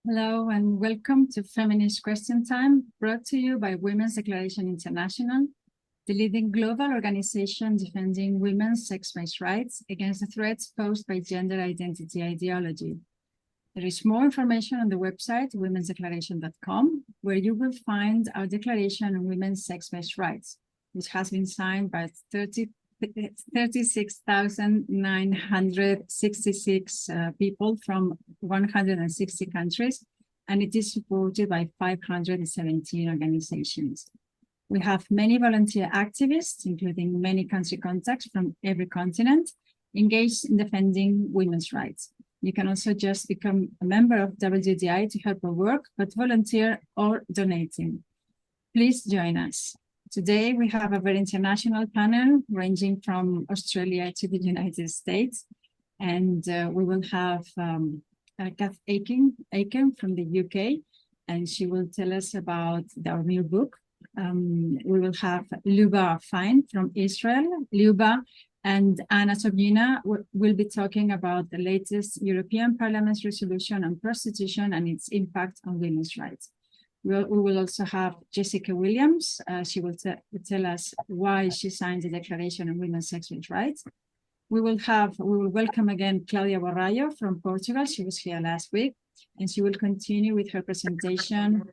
Hello and welcome to Feminist Question Time, brought to you by Women's Declaration International, the leading global organization defending women's sex-based rights against the threats posed by gender identity ideology. There is more information on the website womensdeclaration.com, where you will find our declaration on women's sex-based rights, which has been signed by 36,966 people from 160 countries, and it is supported by 517 organizations. We have many volunteer activists, including many country contacts from every continent, engaged in defending women's rights. You can also just become a member of WDI to help our work, but volunteer or donating. Please join us. Today, we have a very international panel ranging from Australia to the United States. And we will have Karh Aiken from the UK, and she will tell us about our new book. We will have Luba Fein from Israel. Luba and Zobnina will be talking about the latest European Parliament's resolution on prostitution and its impact on women's rights. We will also have Jessica Williams. She will tell us why she signed the Declaration on Women's Sexual Rights. We will welcome again Cláudia Borralho from Portugal. She was here last week, and she will continue with her presentation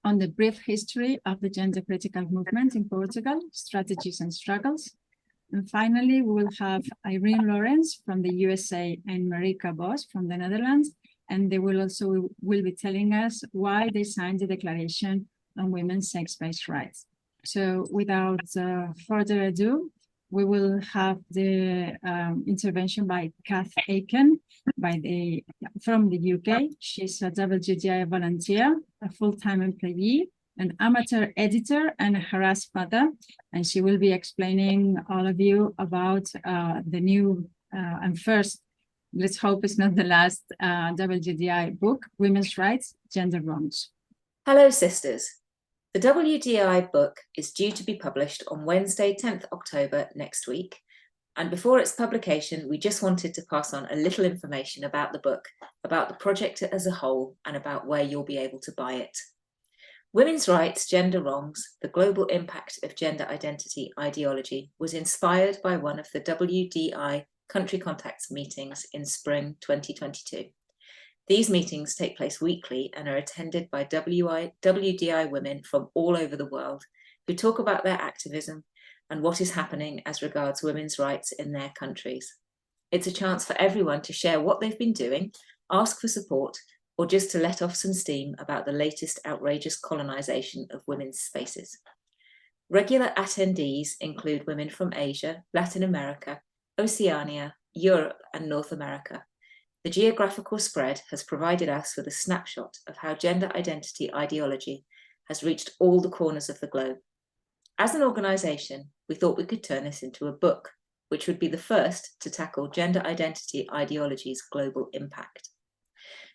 on the brief history of the gender critical movement in Portugal, strategies and struggles. And finally, we will have Irene Lawrence from the USA and Marieke Pmt Bos from the Netherlands, and they will be telling us why they signed the Declaration on Women's Sex-Based Rights. So without further ado, we will have the intervention by Karh Aiken from the UK. She's a WDI volunteer, a full-time employee, an amateur editor, and a harassed mother. And she will be explaining all of you about the new and first, let's hope it's not the last, WDI book, Women's Rights, Gender Wrongs. Hello, sisters. The WDI book is due to be published on Wednesday, 10th October next week. And before its publication, we just wanted to pass on a little information about the book, about the project as a whole, and about where you'll be able to buy it. Women's Rights, Gender Wrongs, the global impact of gender identity ideology was inspired by one of the WDI country contacts meetings in spring 2022. These meetings take place weekly and are attended by WDI women from all over the world who talk about their activism and what is happening as regards women's rights in their countries. It's a chance for everyone to share what they've been doing, ask for support, or just to let off some steam about the latest outrageous colonization of women's spaces. Regular attendees include women from Asia, Latin America, Oceania, Europe, and North America. The geographical spread has provided us with a snapshot of how gender identity ideology has reached all the corners of the globe. As an organisation, we thought we could turn this into a book, which would be the first to tackle gender identity ideology's global impact.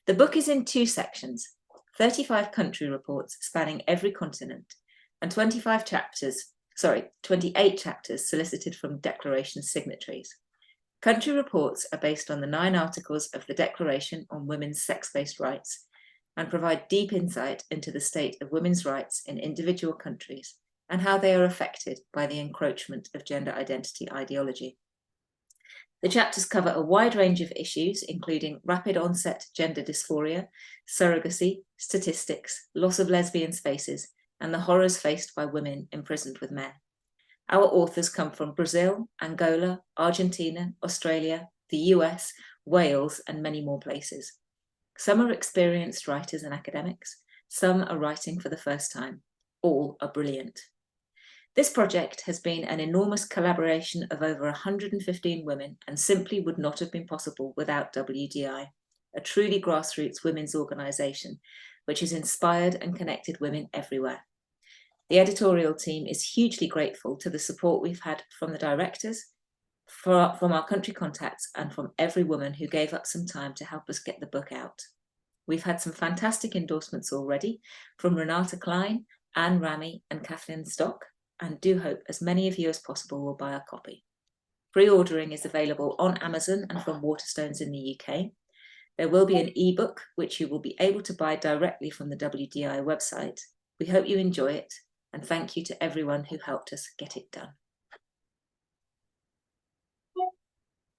The book is in 2 sections, 35 country reports spanning every continent, and 28 chapters solicited from declaration signatories. Country reports are based on the 9 articles of the Declaration on Women's Sex-Based Rights and provide deep insight into the state of women's rights in individual countries and how they are affected by the encroachment of gender identity ideology. The chapters cover a wide range of issues, including rapid onset gender dysphoria, surrogacy, statistics, loss of lesbian spaces, and the horrors faced by women imprisoned with men. Our authors come from Brazil, Angola, Argentina, Australia, the US, Wales, and many more places. Some are experienced writers and academics. Some are writing for the first time. All are brilliant. This project has been an enormous collaboration of over 115 women and simply would not have been possible without WDI, a truly grassroots women's organisation which has inspired and connected women everywhere. The editorial team is hugely grateful to the support we've had from the directors, from our country contacts, and from every woman who gave up some time to help us get the book out. We've had some fantastic endorsements already from Renata Klein, Anne Ramy, and Kathleen Stock, and do hope as many of you as possible will buy a copy. Pre-ordering is available on Amazon and from Waterstones in the UK. There will be an ebook which you will be able to buy directly from the WDI website. We hope you enjoy it, and thank you to everyone who helped us get it done.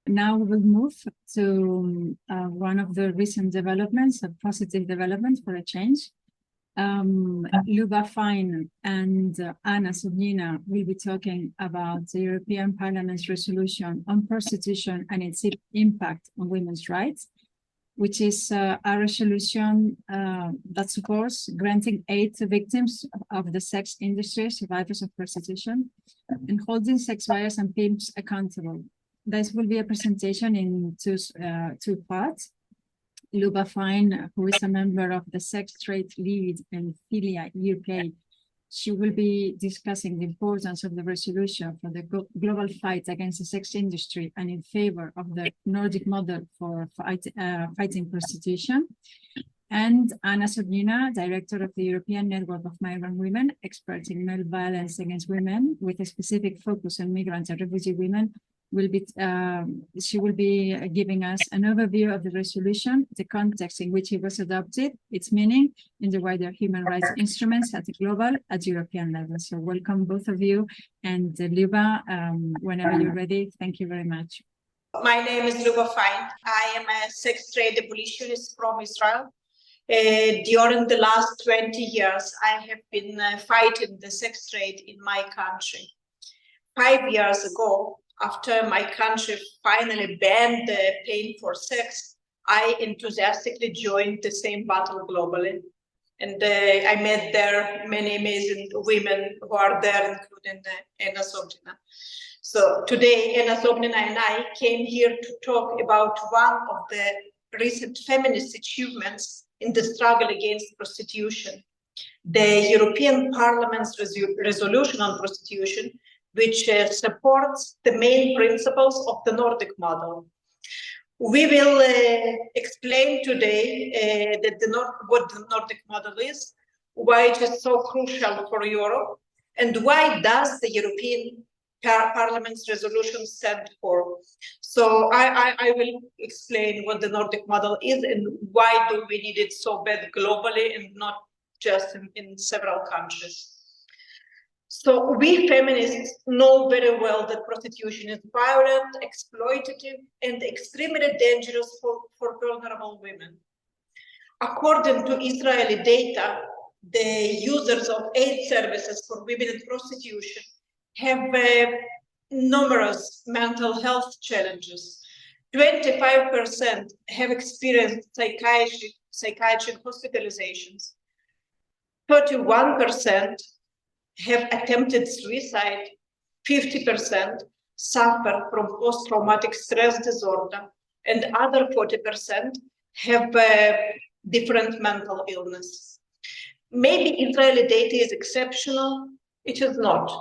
Now we will move to one of the recent developments, a positive development for a change. Luba, Fein and Anna Zobnina will be talking about the European Parliament's resolution on prostitution and its impact on women's rights, which is a resolution that supports granting aid to victims of the sex industry, survivors of prostitution, and holding sex buyers and pimps accountable. This will be a presentation in two parts. Luba Fein, who is a member of the Sex Trade Lead and Filia UK, she will be discussing the importance of the resolution for the global fight against the sex industry and in favor of the Nordic model for fighting prostitution. And Anna Zobnina, director of the European Network of Migrant Women, expert in male violence against women, with a specific focus on migrant and refugee women, she will be giving us an overview of the resolution, the context in which it was adopted, its meaning in the wider human rights instruments at the global, at European level. So welcome both of you, and Luba, whenever you're ready, thank you very much. My name is Luba Fein. I am a sex trade abolitionist from Israel. During the last 20 years, I have been fighting the sex trade in my country. 5 years ago, after my country finally banned the paying for sex, I enthusiastically joined the same battle globally. And I met there many amazing women who are there, including Irene Zobnina. So today, Irene Zobnina and I came here to talk about one of the recent feminist achievements in the struggle against prostitution, the European Parliament's resolution on prostitution, which supports the main principles of the Nordic model. We will explain today what the Nordic model is, why it is so crucial for Europe, and why does the European Parliament's resolution stand for. So I will explain what the Nordic model is and why do we need it so bad globally and not just in several countries. So we feminists know very well that prostitution is violent, exploitative, and extremely dangerous for vulnerable women. According to Israeli data, the users of aid services for women in prostitution have numerous mental health challenges. 25% have experienced psychiatric hospitalizations. 31% have attempted suicide, 50% suffer from post-traumatic stress disorder, and other 40% have different mental illness. Maybe Israeli data is exceptional, it is not.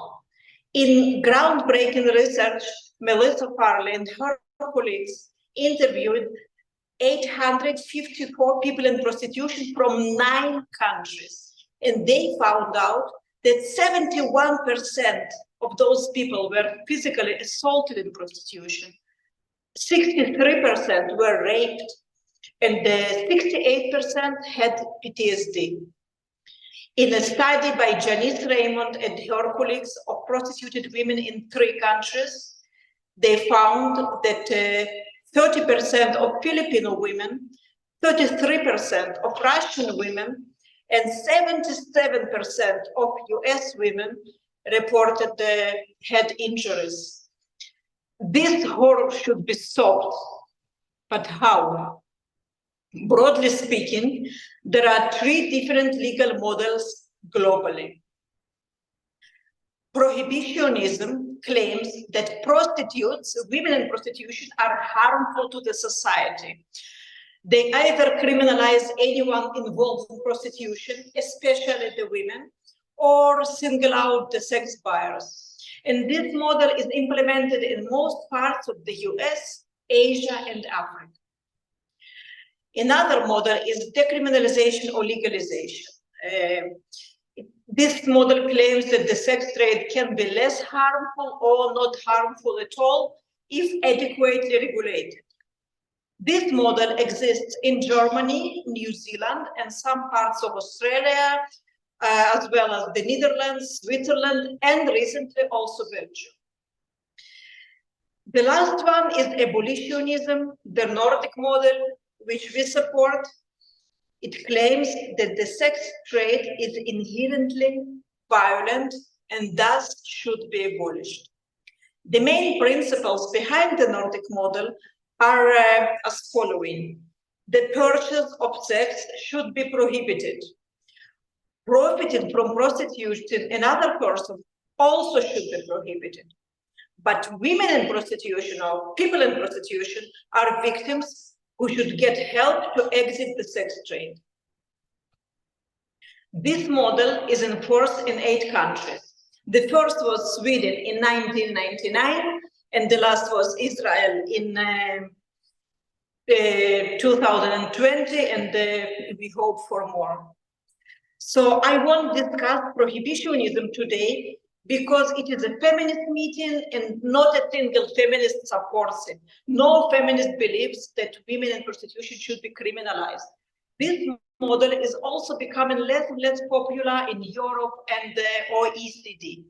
In groundbreaking research, Melissa Farley and her colleagues interviewed 854 people in prostitution from 9 countries, and they found out that 71% of those people were physically assaulted in prostitution, 63% were raped, and 68% had PTSD. In a study by Janice Raymond and her colleagues of prostituted women in 3 countries, they found that 30% of Filipino women, 33% of Russian women, and 77% of US women reported head injuries. This horror should be stopped, but how? Broadly speaking, there are 3 different legal models globally. Prohibitionism claims that prostitutes, women in prostitution, are harmful to the society. They either criminalize anyone involved in prostitution, especially the women, or single out the sex buyers. And this model is implemented in most parts of the US, Asia, and Africa. Another model is decriminalization or legalization. This model claims that the sex trade can be less harmful or not harmful at all if adequately regulated. This model exists in Germany, New Zealand, and some parts of Australia, as well as the Netherlands, Switzerland, and recently also Belgium. The last one is abolitionism, the Nordic model, which we support. It claims that the sex trade is inherently violent and thus should be abolished. The main principles behind the Nordic model are as following. The purchase of sex should be prohibited. Profiting from prostitution another person also should be prohibited. But women in prostitution or people in prostitution are victims who should get help to exit the sex trade. This model is enforced in 8 countries. The first was Sweden in 1999, and the last was Israel in 2020, and we hope for more. So I won't discuss prohibitionism today because it is a feminist meeting and not a single feminist supports it. No feminist believes that women in prostitution should be criminalized. This model is also becoming less and less popular in Europe and the OECD.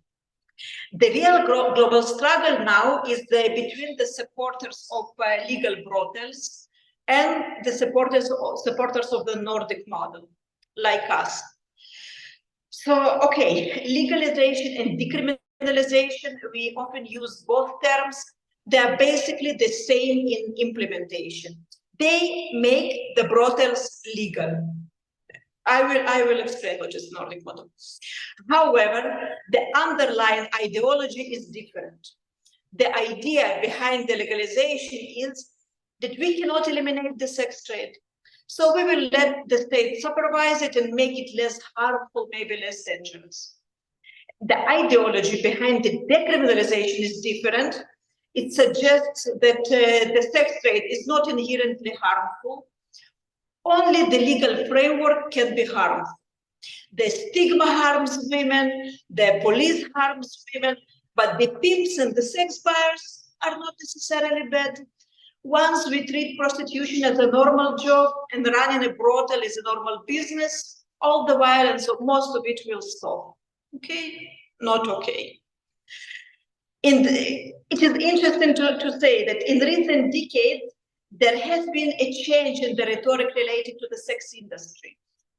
The real global struggle now is between the supporters of legal brothels and the supporters of the Nordic model, like us. So, okay, legalization and decriminalization, we often use both terms. They are basically the same in implementation. They make the brothels legal. I will explain what is Nordic model. However, the underlying ideology is different. The idea behind the legalization is that we cannot eliminate the sex trade. So we will let the state supervise it and make it less harmful, maybe less dangerous. The ideology behind the decriminalization is different. It suggests that the sex trade is not inherently harmful. Only the legal framework can be harmful. The stigma harms women, the police harms women, but the pimps and the sex buyers are not necessarily bad. Once we treat prostitution as a normal job and running a brothel is a normal business, all the violence, most of it will stop. Okay? Not okay. It is interesting to say that in recent decades, there has been a change in the rhetoric related to the sex industry.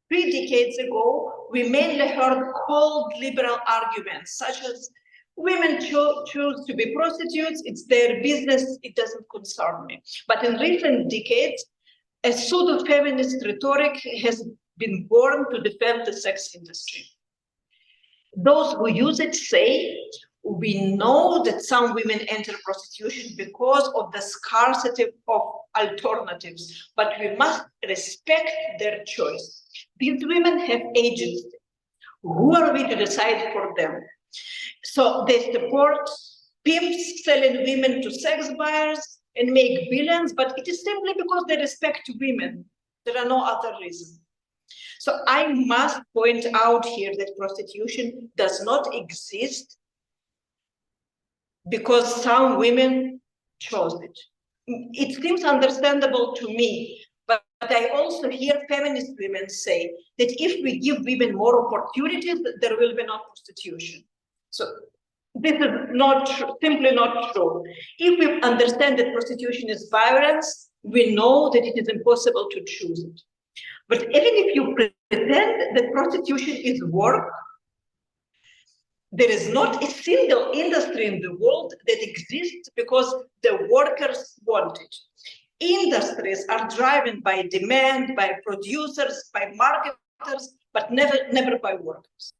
3 decades ago, we mainly heard cold liberal arguments, such as women choose to be prostitutes, it's their business, it doesn't concern me. But in recent decades, a pseudo-feminist rhetoric has been born to defend the sex industry. Those who use it say, we know that some women enter prostitution because of the scarcity of alternatives, but we must respect their choice. These women have agency. Who are we to decide for them? So they support pimps selling women to sex buyers and make billions, but it is simply because they respect women. There are no other reasons. So I must point out here that prostitution does not exist because some women chose it. It seems understandable to me, but I also hear feminist women say that if we give women more opportunities, there will be no prostitution. So this is simply not true. If we understand that prostitution is violence, we know that it is impossible to choose it. But even if you pretend that prostitution is work, there is not a single industry in the world that exists because the workers want it. Industries are driven by demand, by producers, by marketers, but never by workers.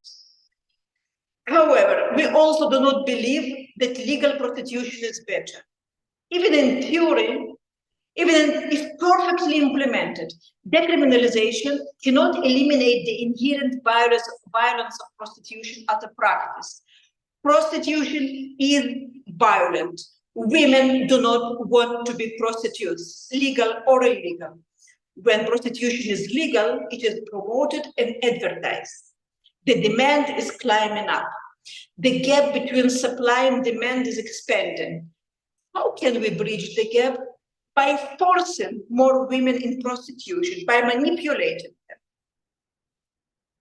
However, we also do not believe that legal prostitution is better. Even in theory, even if perfectly implemented, decriminalization cannot eliminate the inherent violence of prostitution as a practice. Prostitution is violent. Women do not want to be prostitutes, legal or illegal. When prostitution is legal, it is promoted and advertised. The demand is climbing up. The gap between supply and demand is expanding. How can we bridge the gap? by forcing more women in prostitution, by manipulating them.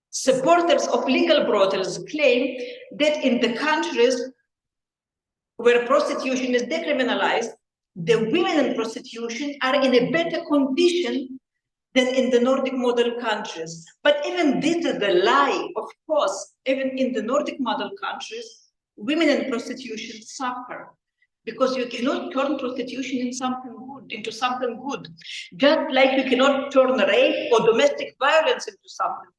Supporters of legal brothels claim that in the countries where prostitution is decriminalized, the women in prostitution are in a better condition than in the Nordic model countries. But even this is a lie. Of course, even in the Nordic model countries, women in prostitution suffer, because you cannot turn prostitution into something good, just like you cannot turn rape or domestic violence into something.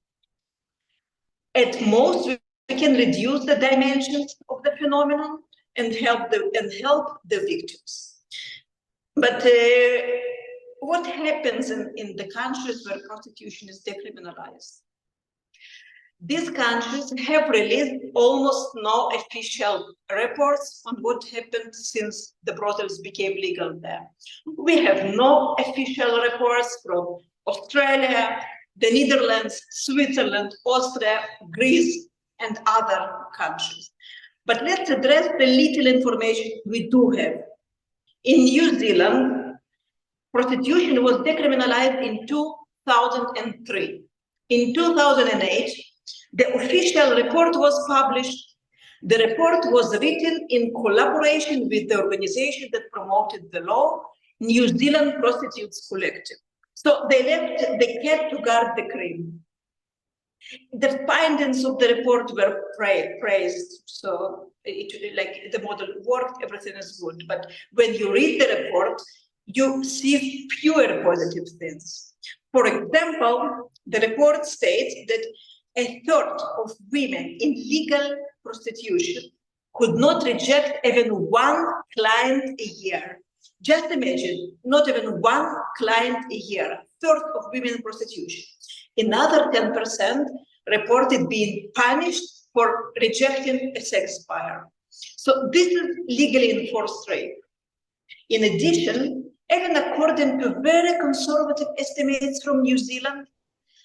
At most, we can reduce the dimensions of the phenomenon and help the victims. But what happens in the countries where prostitution is decriminalized? These countries have released almost no official reports on what happened since the brothels became legal there. We have no official reports from Australia, the Netherlands, Switzerland, Austria, Greece, and other countries. But let's address the little information we do have. In New Zealand, prostitution was decriminalized in 2003. In 2008, the official report was published. The report was written in collaboration with the organization that promoted the law, New Zealand Prostitutes Collective. So they kept to guard the cream. The findings of the report were praised. So like the model worked, everything is good. But when you read the report, you see fewer positive things. For example, the report states that a third of women in legal prostitution could not reject even one client a year. Just imagine, not even one client a year, a third of women in prostitution. Another 10% reported being punished for rejecting a sex buyer. So this is legally enforced rape. In addition, even according to very conservative estimates from New Zealand,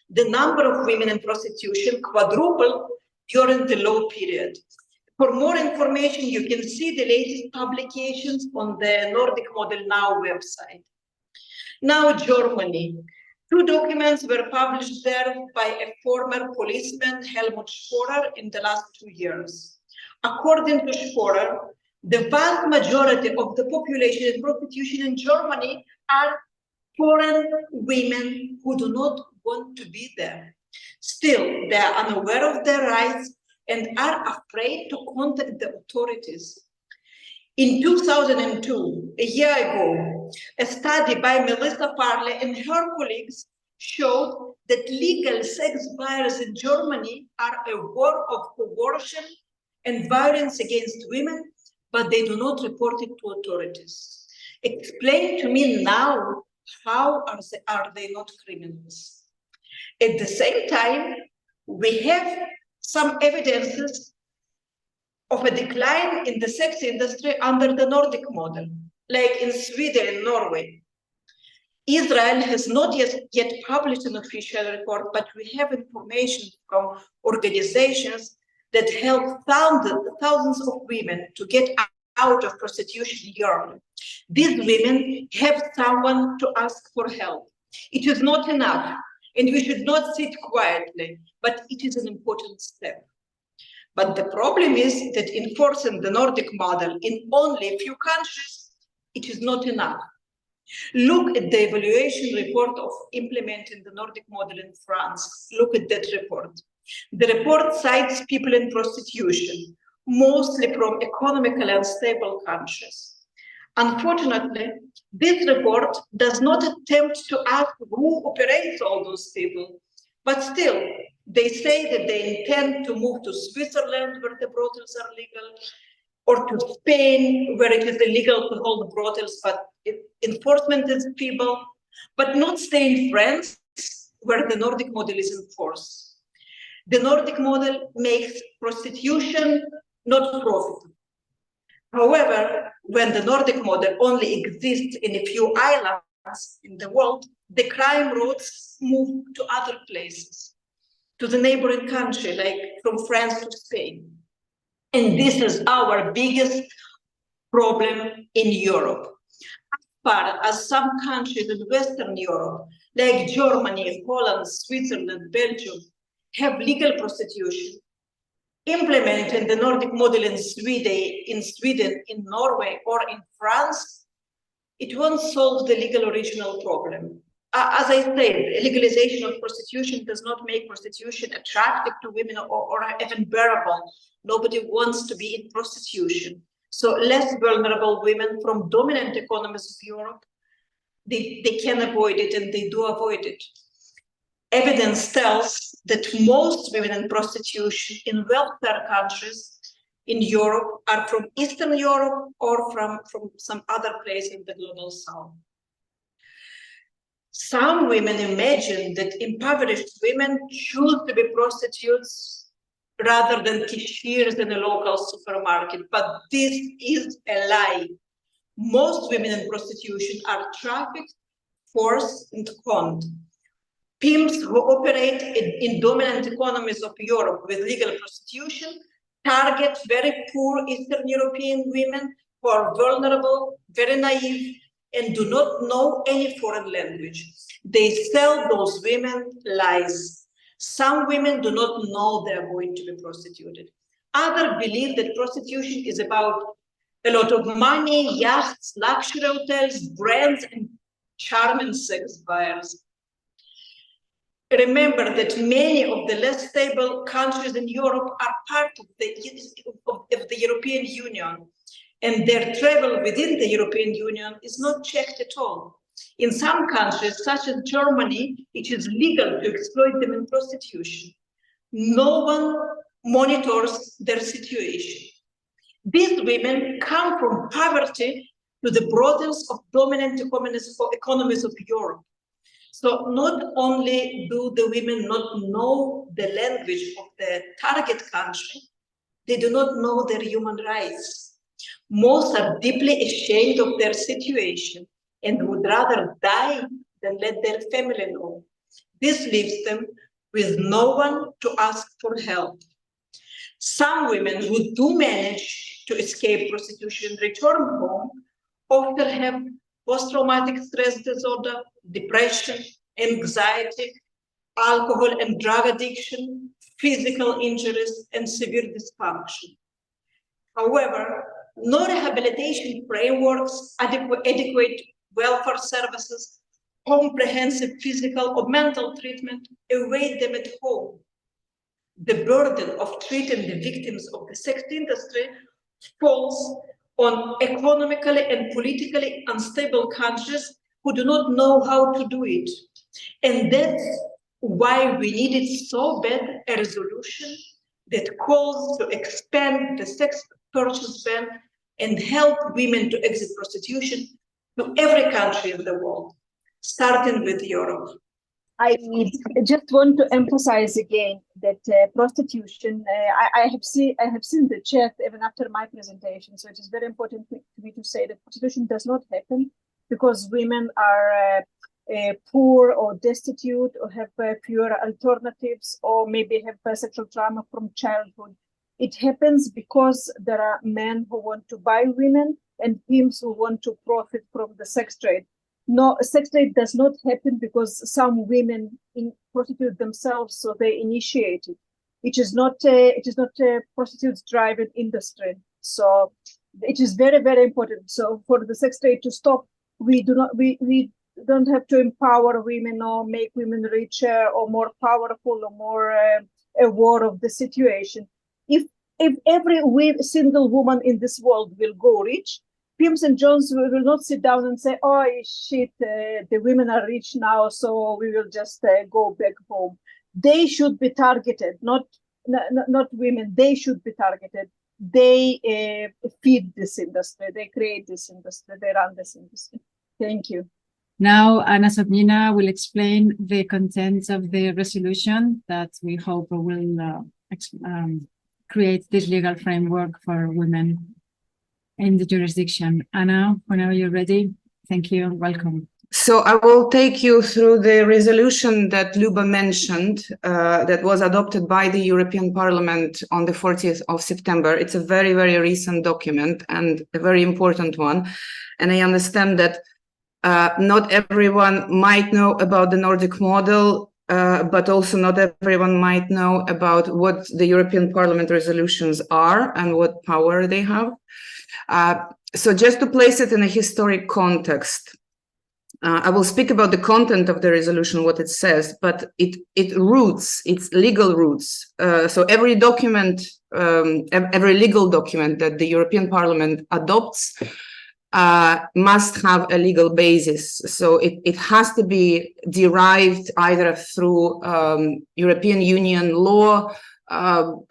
the number of women in prostitution quadrupled during the law period. For more information, you can see the latest publications on the Nordic Model Now website. Now, Germany. 2 documents were published there by a former policeman, Helmut Sporer, in the last 2 years. According to Sporer, the vast majority of the population in prostitution in Germany are foreign women who do not want to be there. Still, they are unaware of their rights and are afraid to contact the authorities. In 2002, a year ago, a study by Melissa Parley and her colleagues showed that legal sex buyers in Germany are aware of coercion and violence against women, but they do not report it to authorities. Explain to me now, how are they not criminals? At the same time, we have some evidences of a decline in the sex industry under the Nordic model, like in Sweden and Norway. Israel has not yet published an official report, but we have information from organizations that help thousands of women to get out of prostitution yearly. These women have someone to ask for help. It is not enough, and we should not sit quietly, but it is an important step. But the problem is that enforcing the Nordic model in only a few countries, it is not enough. Look at the evaluation report of implementing the Nordic model in France. Look at that report. The report cites people in prostitution, mostly from economically unstable countries. Unfortunately, this report does not attempt to ask who operates all those people, but still, they say that they intend to move to Switzerland, where the brothels are legal, or to Spain, where it is illegal to hold brothels, but enforcement is feeble, but not stay in France, where the Nordic model is enforced. The Nordic model makes prostitution not profitable. However, when the Nordic model only exists in a few islands in the world, the crime routes move to other places, to the neighboring country, like from France to Spain. And this is our biggest problem in Europe. As far as some countries in Western Europe, like Germany, Holland, Switzerland, Belgium, have legal prostitution, implementing the Nordic model in Sweden, in Norway, or in France, it won't solve the legal original problem. As I said, legalization of prostitution does not make prostitution attractive to women or even bearable. Nobody wants to be in prostitution. So less vulnerable women from dominant economies of Europe, they can avoid it, and they do avoid it. Evidence tells that most women in prostitution in welfare countries in Europe are from Eastern Europe or from some other place in the global South. Some women imagine that impoverished women choose to be prostitutes rather than cashiers in a local supermarket, but this is a lie. Most women in prostitution are trafficked, forced, and conned. Pimps who operate in dominant economies of Europe with legal prostitution target very poor Eastern European women who are vulnerable, very naive, and do not know any foreign language. They sell those women lies. Some women do not know they are going to be prostituted. Others believe that prostitution is about a lot of money, yachts, luxury hotels, brands, and charming sex buyers. Remember that many of the less stable countries in Europe are part of the European Union, and their travel within the European Union is not checked at all. In some countries, such as Germany, it is legal to exploit them in prostitution. No one monitors their situation. These women come from poverty to the brothels of dominant economies of Europe. So not only do the women not know the language of the target country, they do not know their human rights. Most are deeply ashamed of their situation and would rather die than let their family know. This leaves them with no one to ask for help. Some women who do manage to escape prostitution and return home often have post-traumatic stress disorder, depression, anxiety, alcohol and drug addiction, physical injuries, and severe dysfunction. However, no rehabilitation frameworks, adequate welfare services, comprehensive physical or mental treatment await them at home. The burden of treating the victims of the sex industry falls on economically and politically unstable countries who do not know how to do it. And that's why we needed so bad a resolution that calls to expand the sex purchase ban and help women to exit prostitution to every country in the world, starting with Europe. I just want to emphasize again that prostitution, I have seen the chat even after my presentation, so it is very important to me to say that prostitution does not happen because women are poor or destitute or have fewer alternatives or maybe have sexual trauma from childhood. It happens because there are men who want to buy women and pimps who want to profit from the sex trade. No, sex trade does not happen because some women prostitute themselves, so they initiate it. It is not a prostitutes-driven industry. So it is very, very important. So for the sex trade to stop, we don't have to empower women or make women richer or more powerful or more aware of the situation. If every single woman in this world will go rich, Pimps and Jones will not sit down and say, oh shit, the women are rich now, so we will just go back home. They should be targeted, not women. They should be targeted. They feed this industry. They create this industry. They run this industry. Thank you. Now, Anna Zobnina will explain the contents of the resolution that we hope will create this legal framework for women in the jurisdiction. Anna, whenever you're ready. Thank you. Welcome. So I will take you through the resolution that Luba mentioned that was adopted by the European Parliament on the 40th of September. It's a very, very recent document and a very important one. And I understand that Not everyone might know about the Nordic model, but also not everyone might know about what the European Parliament resolutions are and what power they have. So just to place it in a historic context, I will speak about the content of the resolution, what it says, but its legal roots. So every document, every legal document that the European Parliament adopts must have a legal basis. So it has to be derived either through European Union law,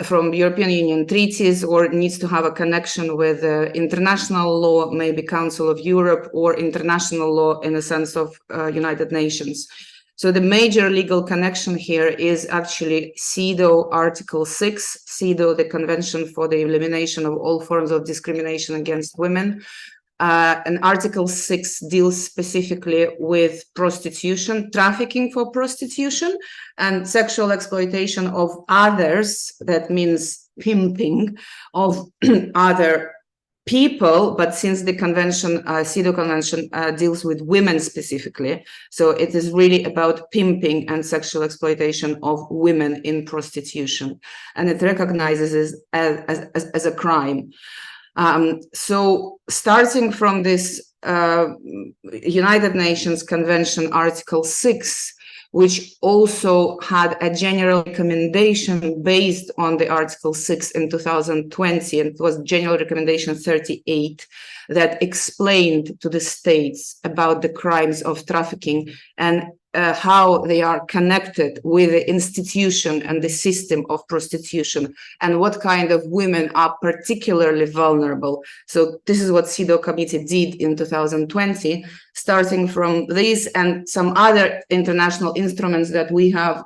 from European Union treaties, or needs to have a connection with international law, maybe Council of Europe, or international law in the sense of United Nations. So the major legal connection here is actually CEDAW Article 6, CEDAW, the Convention for the Elimination of All Forms of Discrimination Against Women. And Article 6 deals specifically with prostitution, trafficking for prostitution, and sexual exploitation of others. That means pimping of other people. But since the convention, CEDAW Convention, deals with women specifically, so it is really about pimping and sexual exploitation of women in prostitution, and it recognizes it as a crime. So starting from this United Nations Convention, Article 6, which also had a general recommendation based on the Article 6 in 2020, and it was General Recommendation 38, that explained to the states about the crimes of trafficking and how they are connected with the institution and the system of prostitution, and what kind of women are particularly vulnerable. So this is what CEDAW committee did in 2020, starting from this and some other international instruments that we have,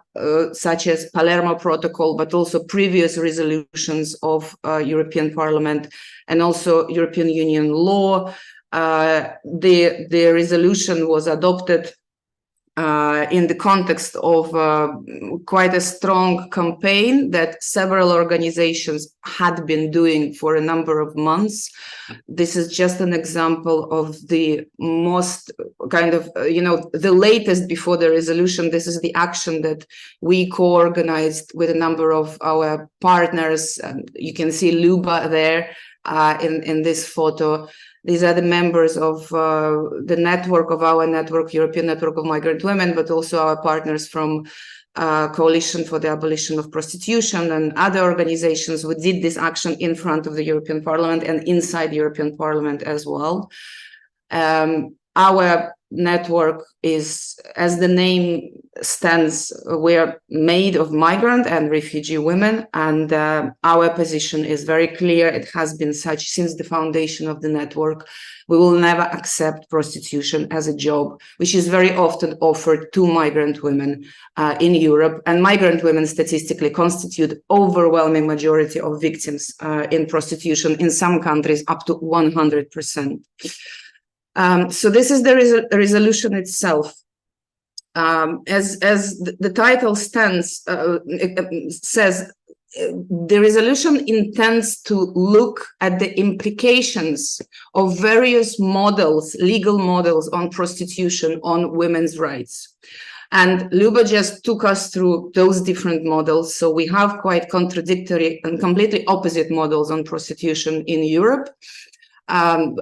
such as Palermo Protocol, but also previous resolutions of European Parliament and also European Union law. The resolution was adopted in the context of quite a strong campaign that several organizations had been doing for a number of months. This is just an example of the most kind of, the latest before the resolution. This is the action that we co-organized with a number of our partners. You can see Luba there in this photo. These are the members of the network of our network, European Network of Migrant Women, but also our partners from Coalition for the Abolition of Prostitution and other organizations who did this action in front of the European Parliament and inside the European Parliament as well. Our network is, as the name stands, we're made of migrant and refugee women, and our position is very clear. It has been such since the foundation of the network. We will never accept prostitution as a job, which is very often offered to migrant women in Europe, and migrant women statistically constitute overwhelming majority of victims in prostitution, in some countries up to 100%. So this is the resolution itself. As the title stands, says, the resolution intends to look at the implications of various models, legal models on prostitution on women's rights. And Luba just took us through those different models. So we have quite contradictory and completely opposite models on prostitution in Europe.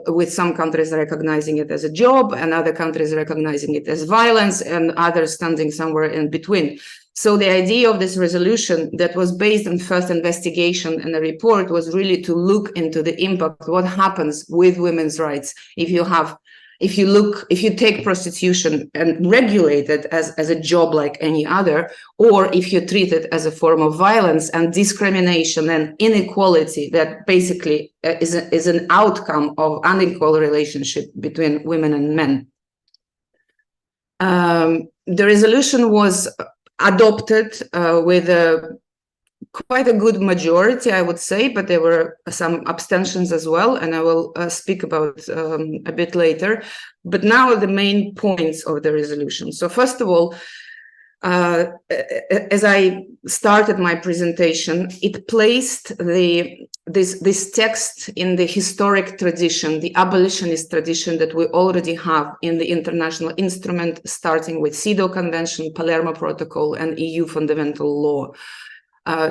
With some countries recognizing it as a job and other countries recognizing it as violence and others standing somewhere in between. So the idea of this resolution that was based on first investigation and a report was really to look into the impact, what happens with women's rights if you take prostitution and regulate it as a job like any other, or if you treat it as a form of violence and discrimination and inequality that basically is an outcome of unequal relationship between women and men. The resolution was adopted with quite a good majority, I would say, but there were some abstentions as well, and I will speak about a bit later. But now the main points of the resolution. So first of all, as I started my presentation, it placed the this text in the historic tradition, the abolitionist tradition that we already have in the international instrument, starting with CEDAW Convention, Palermo Protocol, and EU fundamental law.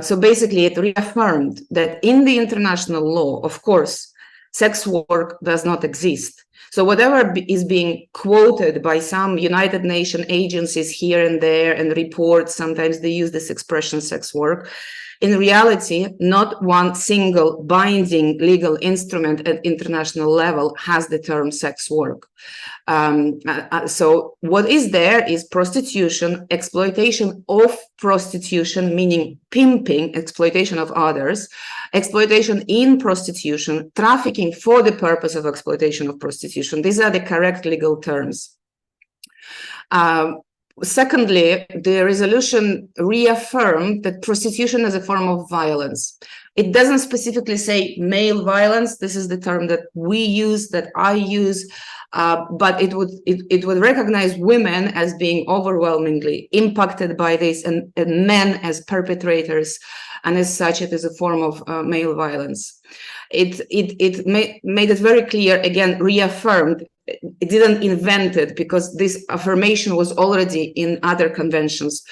So basically, it reaffirmed that in the international law, of course, sex work does not exist. So whatever is being quoted by some United Nations agencies here and there and reports, sometimes they use this expression sex work. In reality, not one single binding legal instrument at international level has the term sex work. So what is there is prostitution, exploitation of prostitution, meaning pimping, exploitation of others, exploitation in prostitution, trafficking for the purpose of exploitation of prostitution. These are the correct legal terms. Secondly, the resolution reaffirmed that prostitution is a form of violence. It doesn't specifically say male violence. This is the term that we use, that I use, but it would recognize women as being overwhelmingly impacted by this, and men as perpetrators, and as such, it is a form of male violence. It made it very clear, again, reaffirmed. It didn't invent it, because this affirmation was already in other conventions,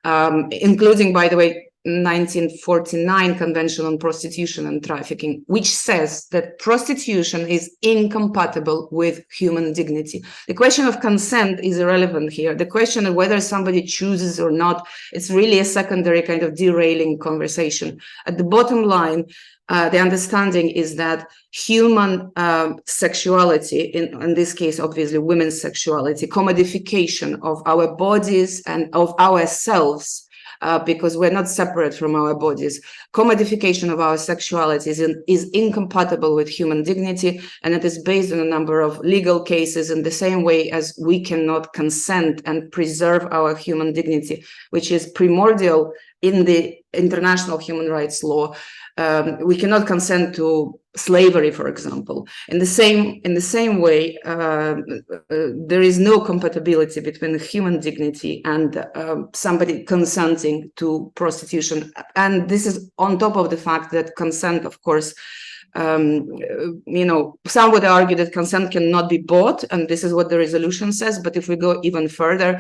including, by the way, 1949 Convention on Prostitution and Trafficking, which says that prostitution is incompatible with human dignity. The question of consent is irrelevant here. The question of whether somebody chooses or not, it's really a secondary kind of derailing conversation. At the bottom line, the understanding is that human sexuality, in this case, obviously women's sexuality, commodification of our bodies and of ourselves, because we're not separate from our bodies, commodification of our sexuality is incompatible with human dignity, and it is based on a number of legal cases, in the same way as we cannot consent and preserve our human dignity, which is primordial in the international human rights law. We cannot consent to slavery, for example. In the same way, there is no compatibility between human dignity and somebody consenting to prostitution. And this is on top of the fact that consent, of course, some would argue that consent cannot be bought, and this is what the resolution says. But if we go even further,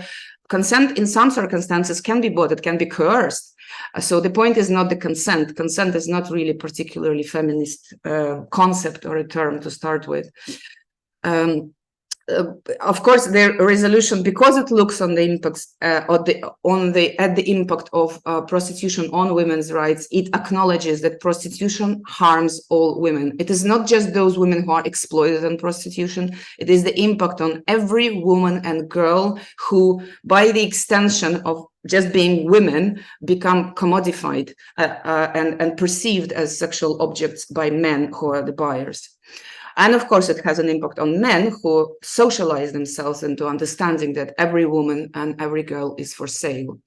consent in some circumstances can be bought, it can be coerced. So the point is not the consent. Consent is not really particularly feminist concept or a term to start with. Of course, the resolution, because it looks on the impacts at the impact of prostitution on women's rights, it acknowledges that prostitution harms all women. It is not just those women who are exploited in prostitution. It is the impact on every woman and girl who, by the extension of just being women, become commodified and perceived as sexual objects by men who are the buyers. And of course, it has an impact on men who socialize themselves into understanding that every woman and every girl is for sale.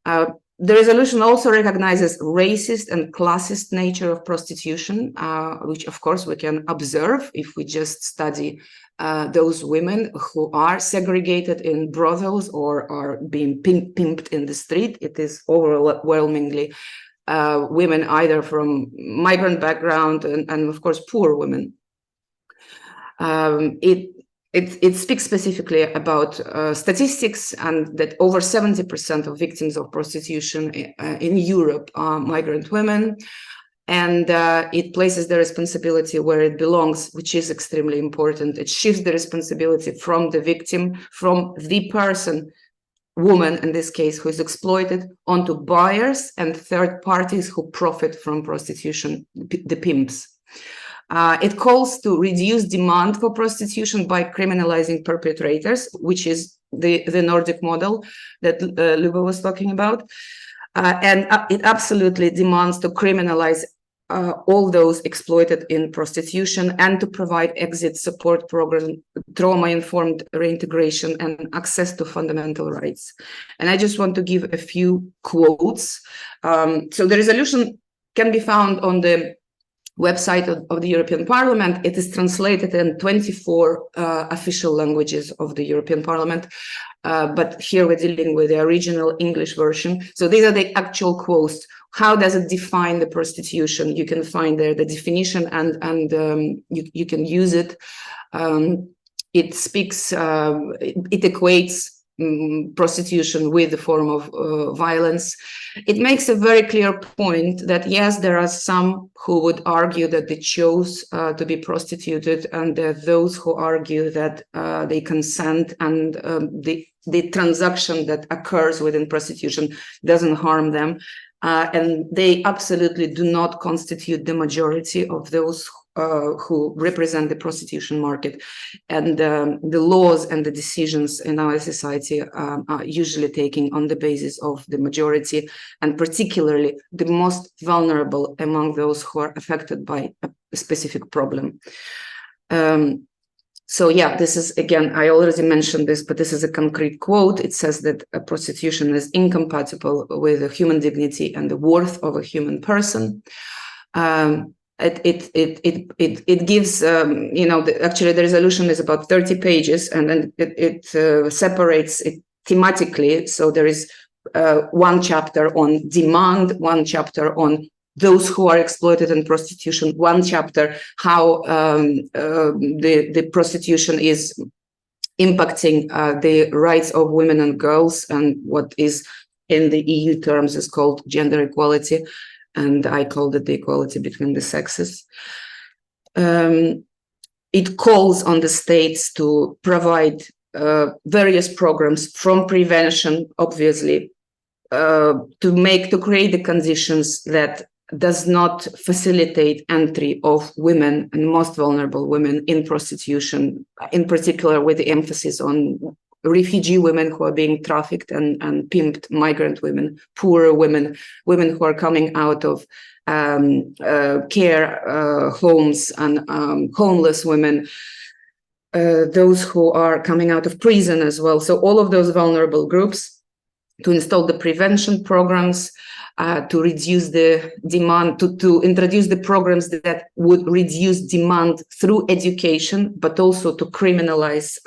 The resolution also recognizes racist and classist nature of prostitution, which of course we can observe if we just study those women who are segregated in brothels or are being pimped in the street. It is overwhelmingly women either from migrant background and of course poor women. It speaks specifically about statistics, and that over 70% of victims of prostitution in Europe are migrant women, and it places the responsibility where it belongs, which is extremely important. It shifts the responsibility from the victim, from the person, woman in this case, who is exploited, onto buyers and third parties who profit from prostitution, the pimps. It calls to reduce demand for prostitution by criminalizing perpetrators, which is the Nordic model that Luba was talking about. And it absolutely demands to criminalize all those exploited in prostitution and to provide exit support programs, trauma-informed reintegration, and access to fundamental rights. And I just want to give a few quotes. So the resolution can be found on the website of the European Parliament. It is translated in 24 official languages of the European Parliament, but here we're dealing with the original English version. So these are the actual quotes how does it define the prostitution? You can find there the definition, and you can use it. It speaks, it equates prostitution with the form of violence. It makes a very clear point that yes, there are some who would argue that they chose to be prostituted, and there are those who argue that they consent, and the transaction that occurs within prostitution doesn't harm them. And they absolutely do not constitute the majority of those who represent the prostitution market. And the laws and the decisions in our society are usually taken on the basis of the majority, and particularly the most vulnerable among those who are affected by a specific problem. So yeah, this is, again, I already mentioned this, but this is a concrete quote. It says that prostitution is incompatible with the human dignity and the worth of a human person. It gives, actually the resolution is about 30 pages, and then it separates it thematically. So there is one chapter on demand, one chapter on those who are exploited in prostitution, one chapter how the prostitution is impacting the rights of women and girls, and what is in the EU terms is called gender equality, and I called it the equality between the sexes. It calls on the states to provide various programs, from prevention, obviously, to create the conditions that does not facilitate entry of women, and most vulnerable women, in prostitution, in particular with the emphasis on refugee women who are being trafficked and pimped, migrant women, poor women, women who are coming out of care homes, and homeless women, those who are coming out of prison as well. So all of those vulnerable groups, to install the prevention programs, to reduce the demand, to introduce the programs that would reduce demand through education, but also to criminalize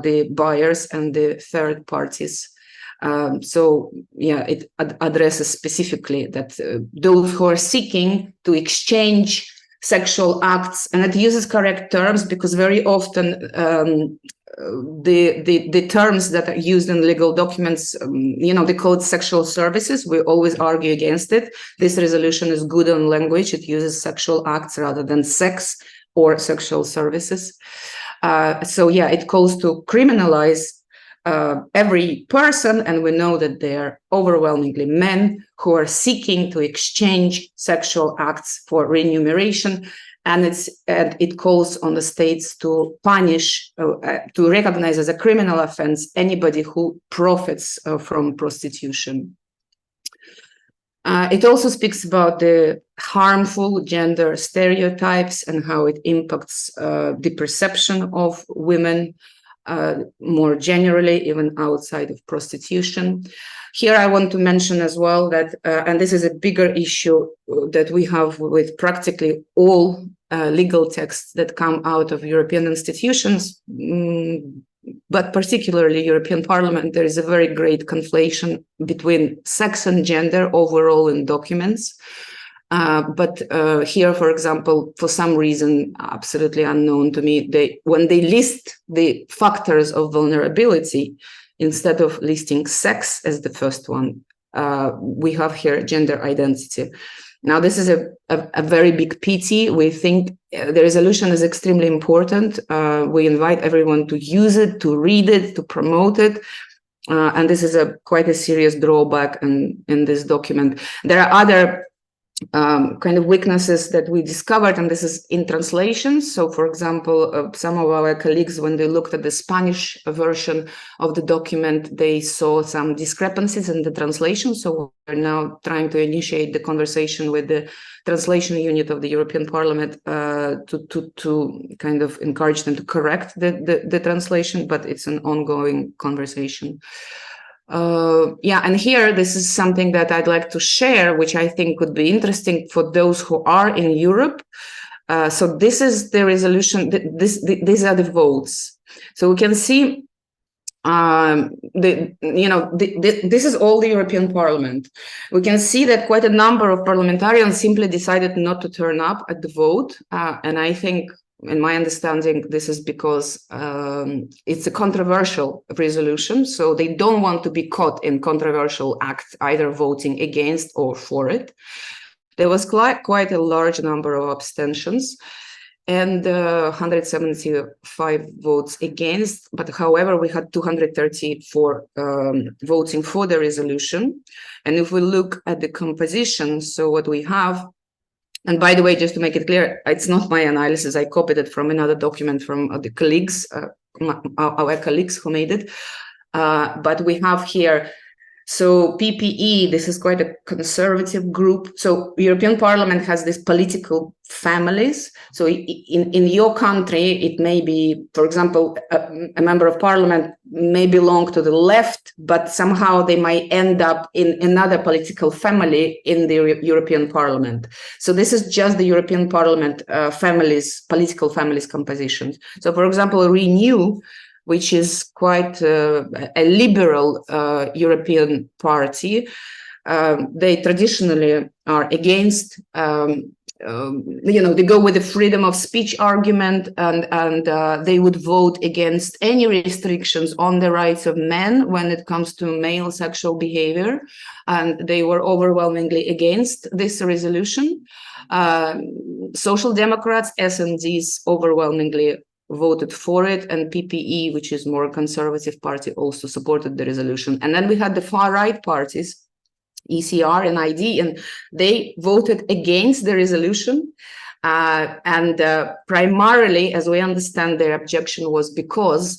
the buyers and the third parties. So yeah, it addresses specifically that those who are seeking to exchange sexual acts, and it uses correct terms, because very often the terms that are used in legal documents, they call it sexual services. We always argue against it. This resolution is good on language. It uses sexual acts rather than sex or sexual services. So yeah, it calls to criminalize every person, and we know that they are overwhelmingly men who are seeking to exchange sexual acts for remuneration. And it calls on the states to punish, to recognize as a criminal offense anybody who profits from prostitution. It also speaks about the harmful gender stereotypes and how it impacts the perception of women more generally, even outside of prostitution. Here I want to mention as well that, and this is a bigger issue that we have with practically all legal texts that come out of European institutions, but particularly European Parliament, there is a very great conflation between sex and gender overall in documents. But here, for example, for some reason absolutely unknown to me, when they list the factors of vulnerability, instead of listing sex as the first one, we have here gender identity. Now, this is a very big pity. We think the resolution is extremely important. We invite everyone to use it, to read it, to promote it. And this is quite a serious drawback in this document. There are other kind of weaknesses that we discovered, and this is in translation. So, for example, some of our colleagues, when they looked at the Spanish version of the document, they saw some discrepancies in the translation. So we're now trying to initiate the conversation with the translation unit of the European Parliament to kind of encourage them to correct the translation, but it's an ongoing conversation. And here, this is something that I'd like to share, which I think could be interesting for those who are in Europe. So this is the resolution, these are the votes. So we can see this is all the European Parliament. We can see that quite a number of parliamentarians simply decided not to turn up at the vote, and I think, in my understanding, this is because it's a controversial resolution, so they don't want to be caught in controversial acts, either voting against or for it. There was quite a large number of abstentions and 175 votes against, but however, we had 234 voting for the resolution. And if we look at the composition, so what we have, and by the way, just to make it clear, it's not my analysis. I copied it from another document from the colleagues, our colleagues who made it. But we have here, so PPE, this is quite a conservative group. So European Parliament has these political families. So in your country, it may be, for example, a member of parliament may belong to the left, but somehow they might end up in another political family in the European Parliament. So this is just the European Parliament political families composition. So for example, Renew, which is quite a liberal European party. They traditionally are against, they go with the freedom of speech argument, and they would vote against any restrictions on the rights of men when it comes to male sexual behavior. And they were overwhelmingly against this resolution. Social Democrats, SNDs, overwhelmingly voted for it, and PPE, which is more conservative party, also supported the resolution. And then we had the far right parties, ECR and ID, and they voted against the resolution. Primarily, as we understand, their objection was because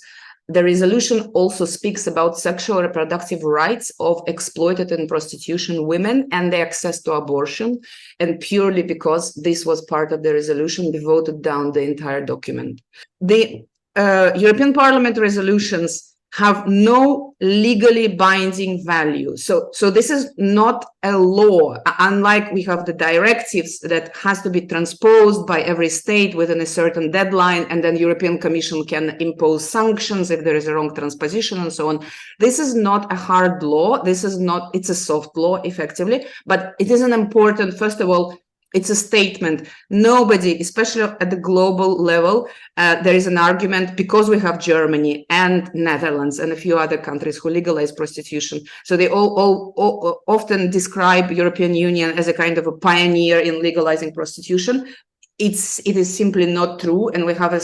the resolution also speaks about sexual reproductive rights of exploited and prostitution women and their access to abortion. And purely because this was part of the resolution, they voted down the entire document. The European Parliament resolutions have no legally binding value. So this is not a law, unlike we have the directives that has to be transposed by every state within a certain deadline, and then European Commission can impose sanctions if there is a wrong transposition and so on. This is not a hard law. This is not, it's a soft law effectively, but it is an important, first of all, it's a statement. Nobody, especially at the global level, there is an argument because we have Germany and Netherlands and a few other countries who legalize prostitution. So they all often describe European Union as a kind of a pioneer in legalizing prostitution. It is simply not true, and we have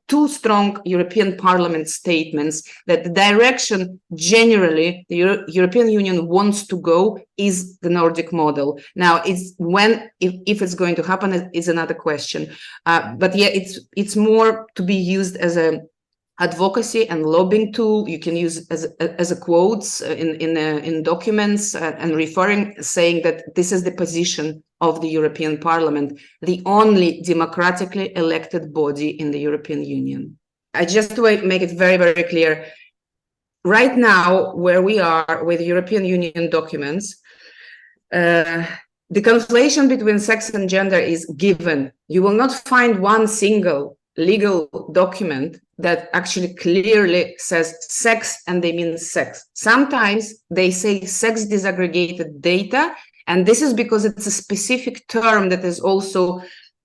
two strong European Parliament statements that the direction generally the European Union wants to go is the Nordic model. Now, if it's going to happen is another question, but yeah, it's more to be used as a advocacy and lobbying tool. You can use as a quotes in documents and saying that this is the position of the European Parliament, the only democratically elected body in the European Union. I just want to make it very, very clear. Right now, where we are with European Union documents, the conflation between sex and gender is given. You will not find one single legal document that actually clearly says sex and they mean sex. Sometimes they say sex disaggregated data, and this is because it's a specific term that is also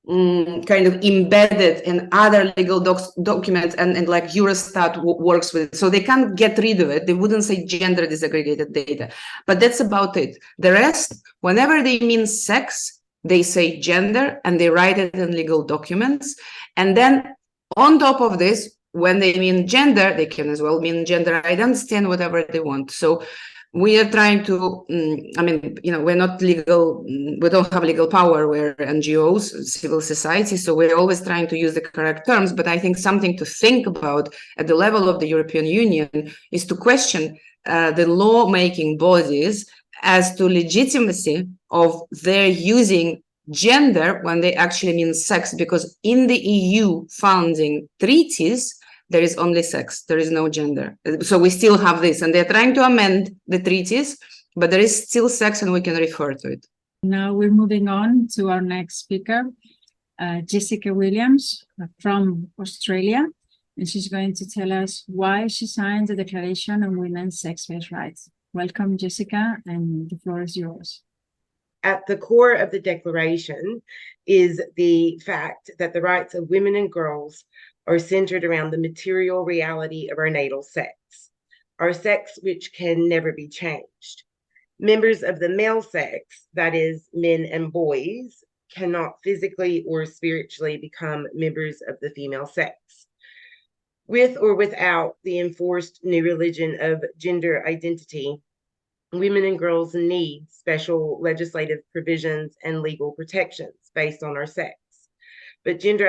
kind of embedded in other legal documents and like Eurostat works with it. So they can't get rid of it. They wouldn't say gender disaggregated data, but that's about it. The rest, whenever they mean sex, they say gender and they write it in legal documents. And then on top of this, when they mean gender, they can as well mean gender identity and whatever they want. So we are trying to, we're not legal, we don't have legal power, we're NGOs, civil society, so we're always trying to use the correct terms. But I think something to think about at the level of the European Union is to question the lawmaking bodies as to legitimacy of their using gender when they actually mean sex, because in the EU founding treaties, there is only sex, there is no gender. So we still have this, and they're trying to amend the treaties, but there is still sex and we can refer to it. Now we're moving on to our next speaker, Jessica Williams from Australia. and she's going to tell us why she signed the Declaration on Women's Sex-Based Rights. Welcome, Jessica, and the floor is yours. At the core of the Declaration is the fact that the rights of women and girls are centered around the material reality of our natal sex, our sex which can never be changed. Members of the male sex, that is, men and boys, cannot physically or spiritually become members of the female sex. With or without the enforced new religion of gender identity, women and girls need special legislative provisions and legal protections based on our sex. But gender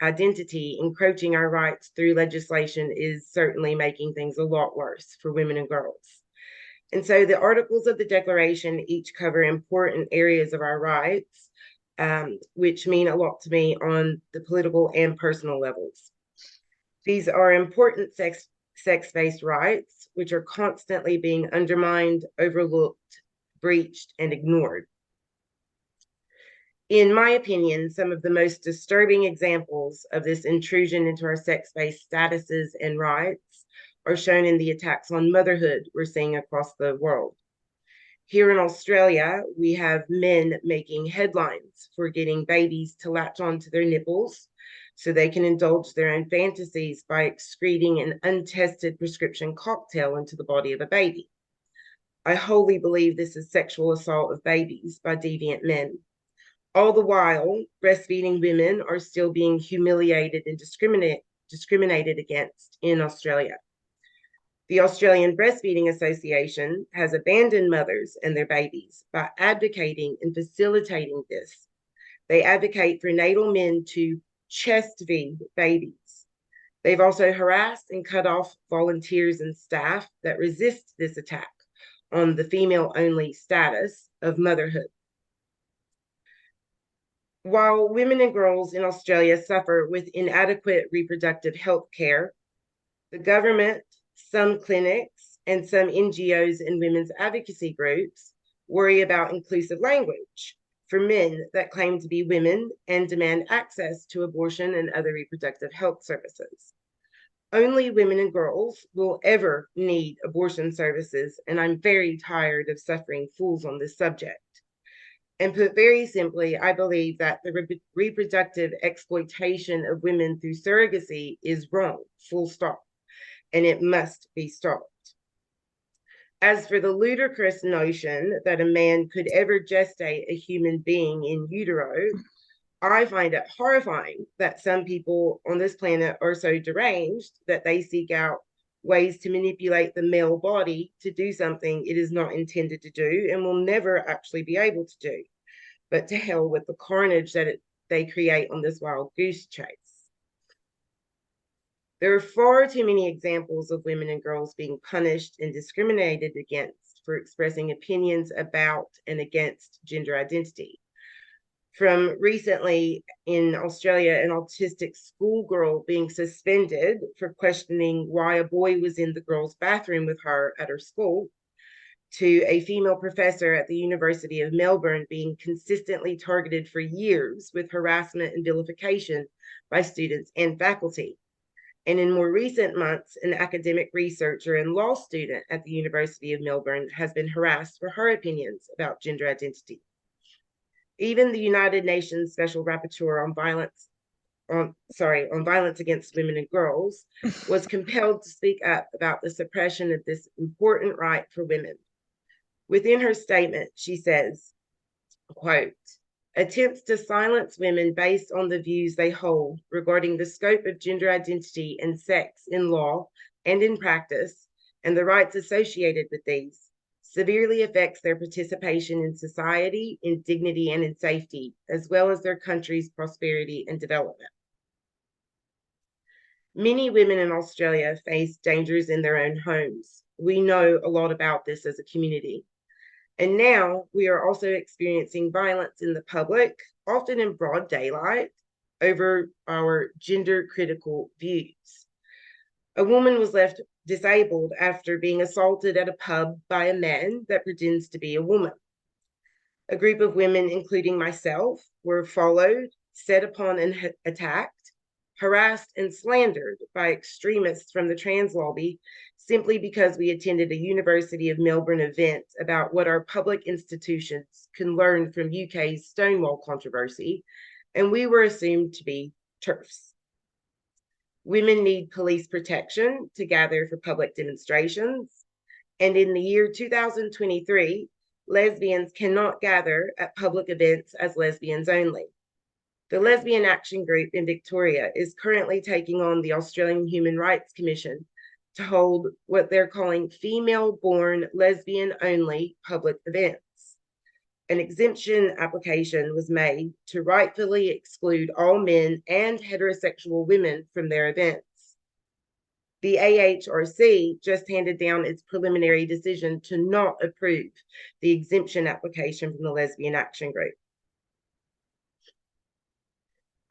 identity encroaching our rights through legislation is certainly making things a lot worse for women and girls. And so the articles of the Declaration each cover important areas of our rights, which mean a lot to me on the political and personal levels. These are important sex-based rights, which are constantly being undermined, overlooked, breached, and ignored. In my opinion, some of the most disturbing examples of this intrusion into our sex-based statuses and rights are shown in the attacks on motherhood we're seeing across the world. Here in Australia, we have men making headlines for getting babies to latch onto their nipples so they can indulge their own fantasies by excreting an untested prescription cocktail into the body of a baby. I wholly believe this is sexual assault of babies by deviant men. All the while, breastfeeding women are still being humiliated and discriminated against in Australia. The Australian Breastfeeding Association has abandoned mothers and their babies by advocating and facilitating this. They advocate for natal men to chest feed babies. They've also harassed and cut off volunteers and staff that resist this attack on the female-only status of motherhood. While women and girls in Australia suffer with inadequate reproductive health care, the government, some clinics, and some NGOs and women's advocacy groups worry about inclusive language for men that claim to be women and demand access to abortion and other reproductive health services. Only women and girls will ever need abortion services, and I'm very tired of suffering fools on this subject. And put very simply, I believe that the reproductive exploitation of women through surrogacy is wrong, full stop, and it must be stopped. As for the ludicrous notion that a man could ever gestate a human being in utero, I find it horrifying that some people on this planet are so deranged that they seek out ways to manipulate the male body to do something it is not intended to do and will never actually be able to do. But to hell with the carnage that they create on this wild goose chase. There are far too many examples of women and girls being punished and discriminated against for expressing opinions about and against gender identity. From recently in Australia, an autistic schoolgirl being suspended for questioning why a boy was in the girl's bathroom with her at her school, to a female professor at the University of Melbourne being consistently targeted for years with harassment and vilification by students and faculty. And in more recent months, an academic researcher and law student at the University of Melbourne has been harassed for her opinions about gender identity. Even the United Nations Special Rapporteur on violence against women and girls was compelled to speak up about the suppression of this important right for women. Within her statement, she says, quote, "Attempts to silence women based on the views they hold regarding the scope of gender identity and sex in law and in practice, and the rights associated with these, severely affects their participation in society, in dignity, and in safety, as well as their country's prosperity and development." Many women in Australia face dangers in their own homes. We know a lot about this as a community. And now we are also experiencing violence in the public, often in broad daylight, over our gender critical views. A woman was left disabled after being assaulted at a pub by a man that pretends to be a woman. A group of women, including myself, were followed, set upon and attacked, harassed and slandered by extremists from the trans lobby simply because we attended a University of Melbourne event about what our public institutions can learn from UK's Stonewall controversy, and we were assumed to be TERFs. Women need police protection to gather for public demonstrations, and in the year 2023, lesbians cannot gather at public events as lesbians only. The Lesbian Action Group in Victoria is currently taking on the Australian Human Rights Commission to hold what they're calling female-born lesbian-only public events. An exemption application was made to rightfully exclude all men and heterosexual women from their events. The AHRC just handed down its preliminary decision to not approve the exemption application from the Lesbian Action Group.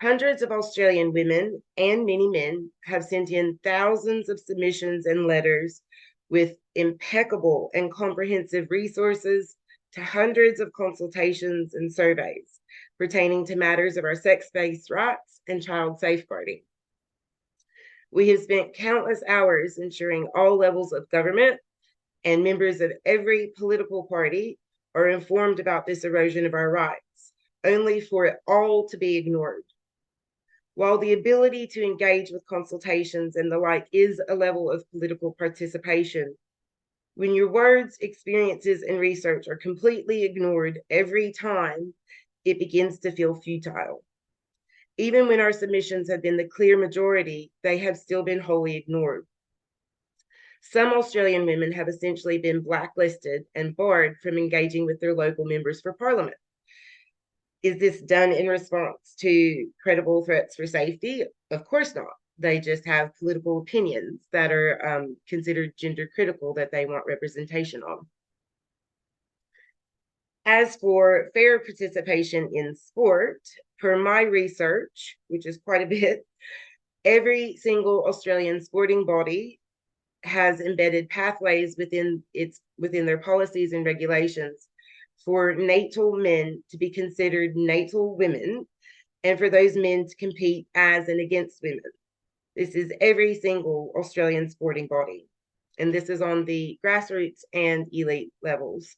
Hundreds of Australian women and many men have sent in thousands of submissions and letters with impeccable and comprehensive resources to hundreds of consultations and surveys pertaining to matters of our sex-based rights and child safeguarding. We have spent countless hours ensuring all levels of government and members of every political party are informed about this erosion of our rights, only for it all to be ignored. While the ability to engage with consultations and the like is a level of political participation, when your words, experiences, and research are completely ignored every time, it begins to feel futile. Even when our submissions have been the clear majority, they have still been wholly ignored. Some Australian women have essentially been blacklisted and barred from engaging with their local members for parliament. Is this done in response to credible threats for safety? Of course not. They just have political opinions that are considered gender critical that they want representation on. As for fair participation in sport, per my research, which is quite a bit, every single Australian sporting body has embedded pathways within their policies and regulations for natal men to be considered natal women and for those men to compete as and against women. This is every single Australian sporting body, and this is on the grassroots and elite levels.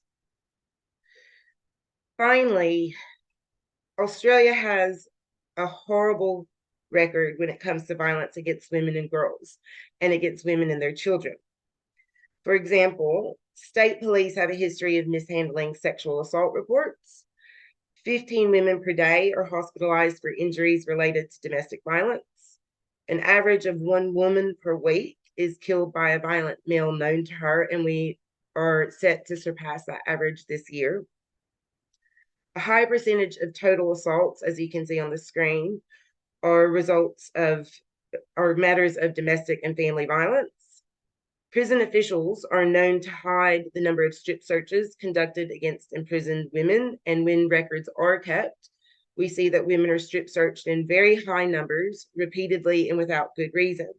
Finally, Australia has a horrible record when it comes to violence against women and girls and against women and their children. For example, state police have a history of mishandling sexual assault reports. 15 women per day are hospitalized for injuries related to domestic violence. An average of 1 woman per week is killed by a violent male known to her, and we are set to surpass that average this year. A high percentage of total assaults, as you can see on the screen, are matters of domestic and family violence. Prison officials are known to hide the number of strip searches conducted against imprisoned women, and when records are kept, we see that women are strip searched in very high numbers, repeatedly and without good reason.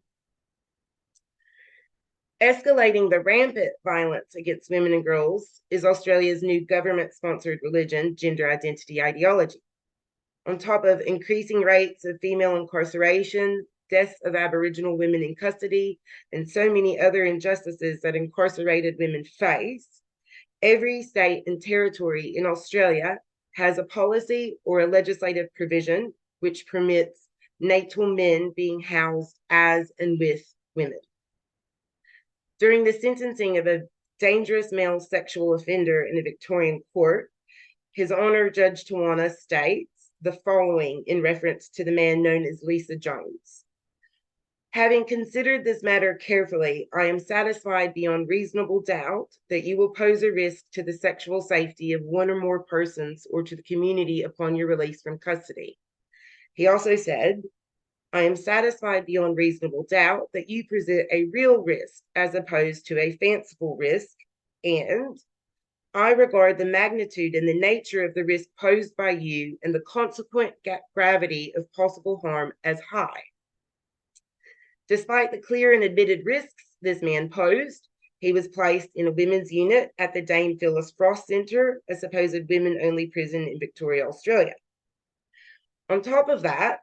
Escalating the rampant violence against women and girls is Australia's new government-sponsored religion, gender identity ideology. On top of increasing rates of female incarceration, deaths of Aboriginal women in custody, and so many other injustices that incarcerated women face, every state and territory in Australia has a policy or a legislative provision which permits natal men being housed as and with women. During the sentencing of a dangerous male sexual offender in a Victorian court, His Honour Judge Tawana states the following in reference to the man known as Lisa Jones. Having considered this matter carefully, I am satisfied beyond reasonable doubt that you will pose a risk to the sexual safety of 1 or more persons or to the community upon your release from custody. He also said, I am satisfied beyond reasonable doubt that you present a real risk as opposed to a fanciful risk, and I regard the magnitude and the nature of the risk posed by you and the consequent gravity of possible harm as high. Despite the clear and admitted risks this man posed, he was placed in a women's unit at the Dame Phyllis Frost Centre, a supposed women-only prison in Victoria, Australia. On top of that,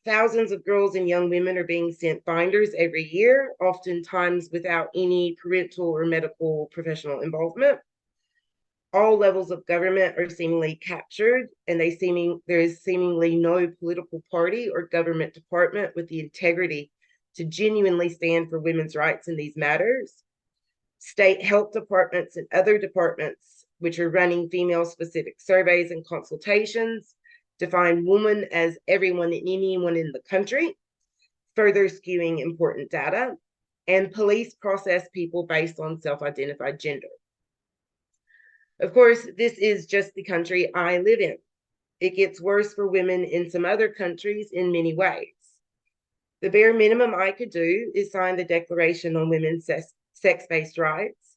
Thousands of girls and young women are being sent binders every year, oftentimes without any parental or medical professional involvement. All levels of government are seemingly captured, and there is seemingly no political party or government department with the integrity to genuinely stand for women's rights in these matters. State health departments and other departments, which are running female-specific surveys and consultations, define woman as everyone and anyone in the country, further skewing important data, and police process people based on self-identified gender. Of course, this is just the country I live in. It gets worse for women in some other countries in many ways. The bare minimum I could do is sign the Declaration on Women's Sex-Based Rights,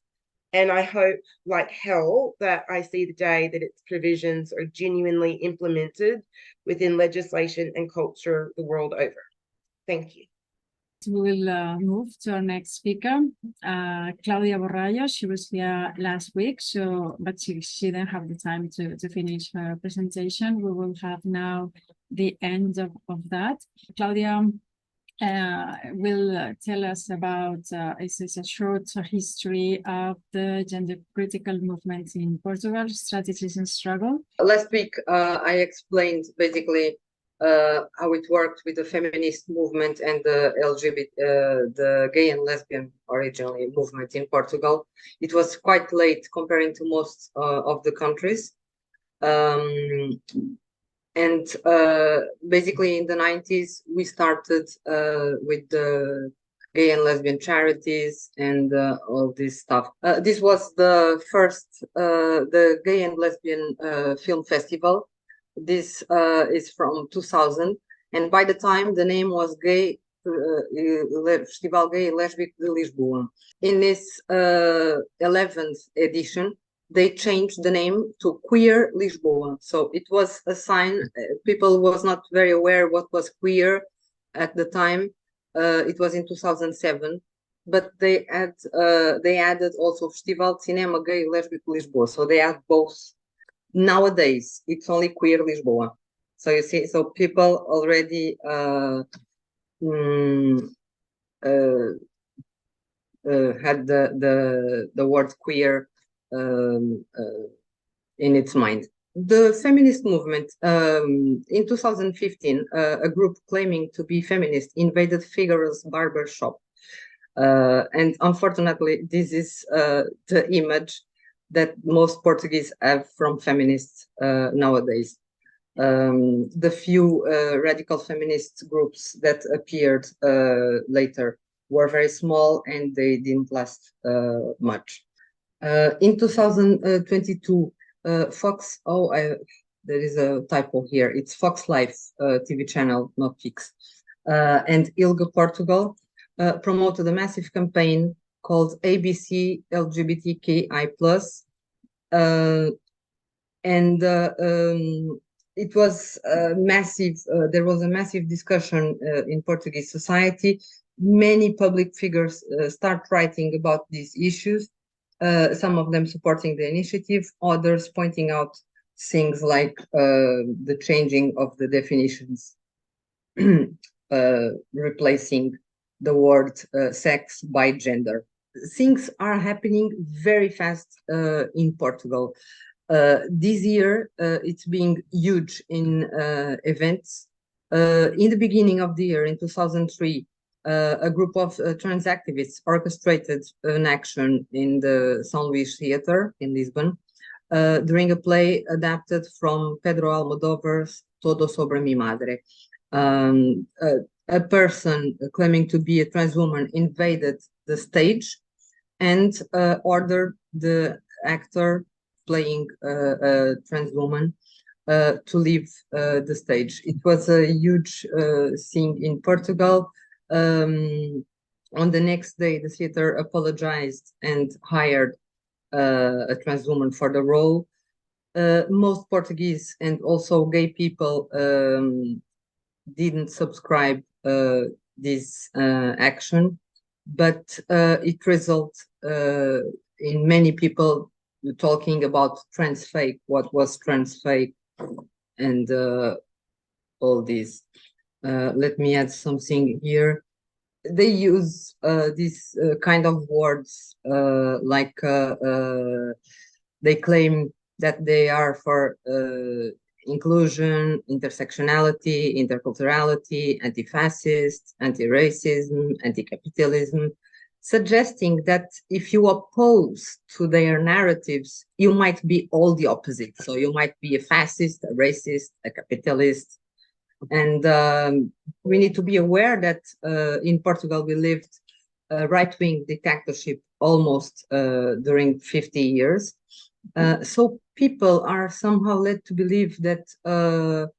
and I hope like hell that I see the day that its provisions are genuinely implemented within legislation and culture the world over. Thank you. We will move to our next speaker, Cláudia Borralho. She was here last week, but she didn't have the time to finish her presentation. We will have now the end of that. Cláudia will tell us about it's a short history of the gender critical movement in Portugal, strategies and struggle. Last week, I explained basically how it worked with the feminist movement and the LGBT, the gay and lesbian originally movement in Portugal. It was quite late comparing to most of the countries. Basically in the 90s, we started with the gay and lesbian charities and all this stuff. This was the first, the Gay and Lesbian Film Festival. This is from 2000, and by the time the name was Festival Gay Lésbico de Lisboa. In this 11th edition, they changed the name to Queer Lisboa. So it was a sign. People was not very aware what was queer at the time. It was in 2007, but they added also Festival de Cinema Gay Lésbico de Lisboa. So they add both. Nowadays, it's only Queer Lisboa. So you see, so people already had the word queer in its mind. The feminist movement, in 2015, a group claiming to be feminist invaded Figueroa's barber shop. And unfortunately, this is the image that most Portuguese have from feminists nowadays. The few radical feminist groups that appeared later were very small and they didn't last much. In 2022, Fox, there is a typo here, it's Fox Life TV channel, not Fix, and ILGA Portugal promoted a massive campaign called ABC LGBTQI+, and it was massive. There was a massive discussion in Portuguese society. Many public figures start writing about these issues, some of them supporting the initiative, others pointing out things like the changing of the definitions, replacing the word sex by gender. Things are happening very fast in Portugal. This year, it's being huge in events. In the beginning of the year, in 2003, a group of trans activists orchestrated an action in the São Luís Theatre in Lisbon during a play adapted from Pedro Almodóvar's Todo sobre mi madre. A person claiming to be a trans woman invaded the stage and ordered the actor playing a trans woman to leave the stage. It was a huge thing in Portugal. On the next day, the theater apologized and hired a trans woman for the role. Most Portuguese and also gay people didn't subscribe this action, but it resulted in many people talking about trans fake, what was trans fake, and all this. let me add something here. They use these kind of words like they claim that they are for inclusion, intersectionality, interculturality, anti-fascist, anti-racism, anti-capitalism, suggesting that if you oppose to their narratives, you might be all the opposite. So you might be a fascist, a racist, a capitalist. And we need to be aware that in Portugal, we lived a right-wing dictatorship almost during 50 years. So people are somehow led to believe that the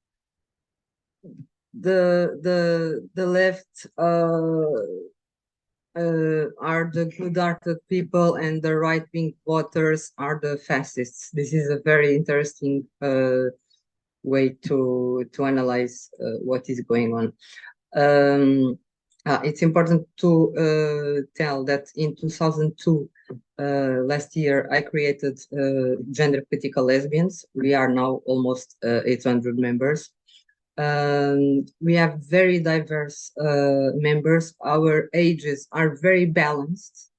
left are the good-hearted people and the right-wing voters are the fascists. This is a very interesting way to analyze what is going on. It's important to tell that in 2002, last year, I created Gender Critical Lesbians. We are now almost 800 members. We have very diverse members. Our ages are very balanced.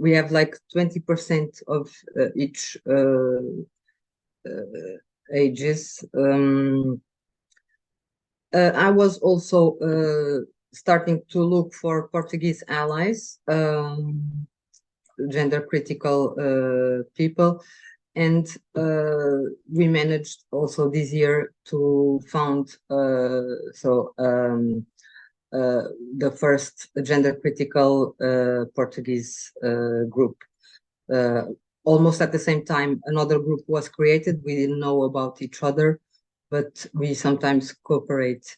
We have like 20% of each ages. I was also starting to look for Portuguese allies, gender critical people. And we managed also this year to found the first gender critical Portuguese group. Almost at the same time, another group was created. We didn't know about each other, but we sometimes cooperate.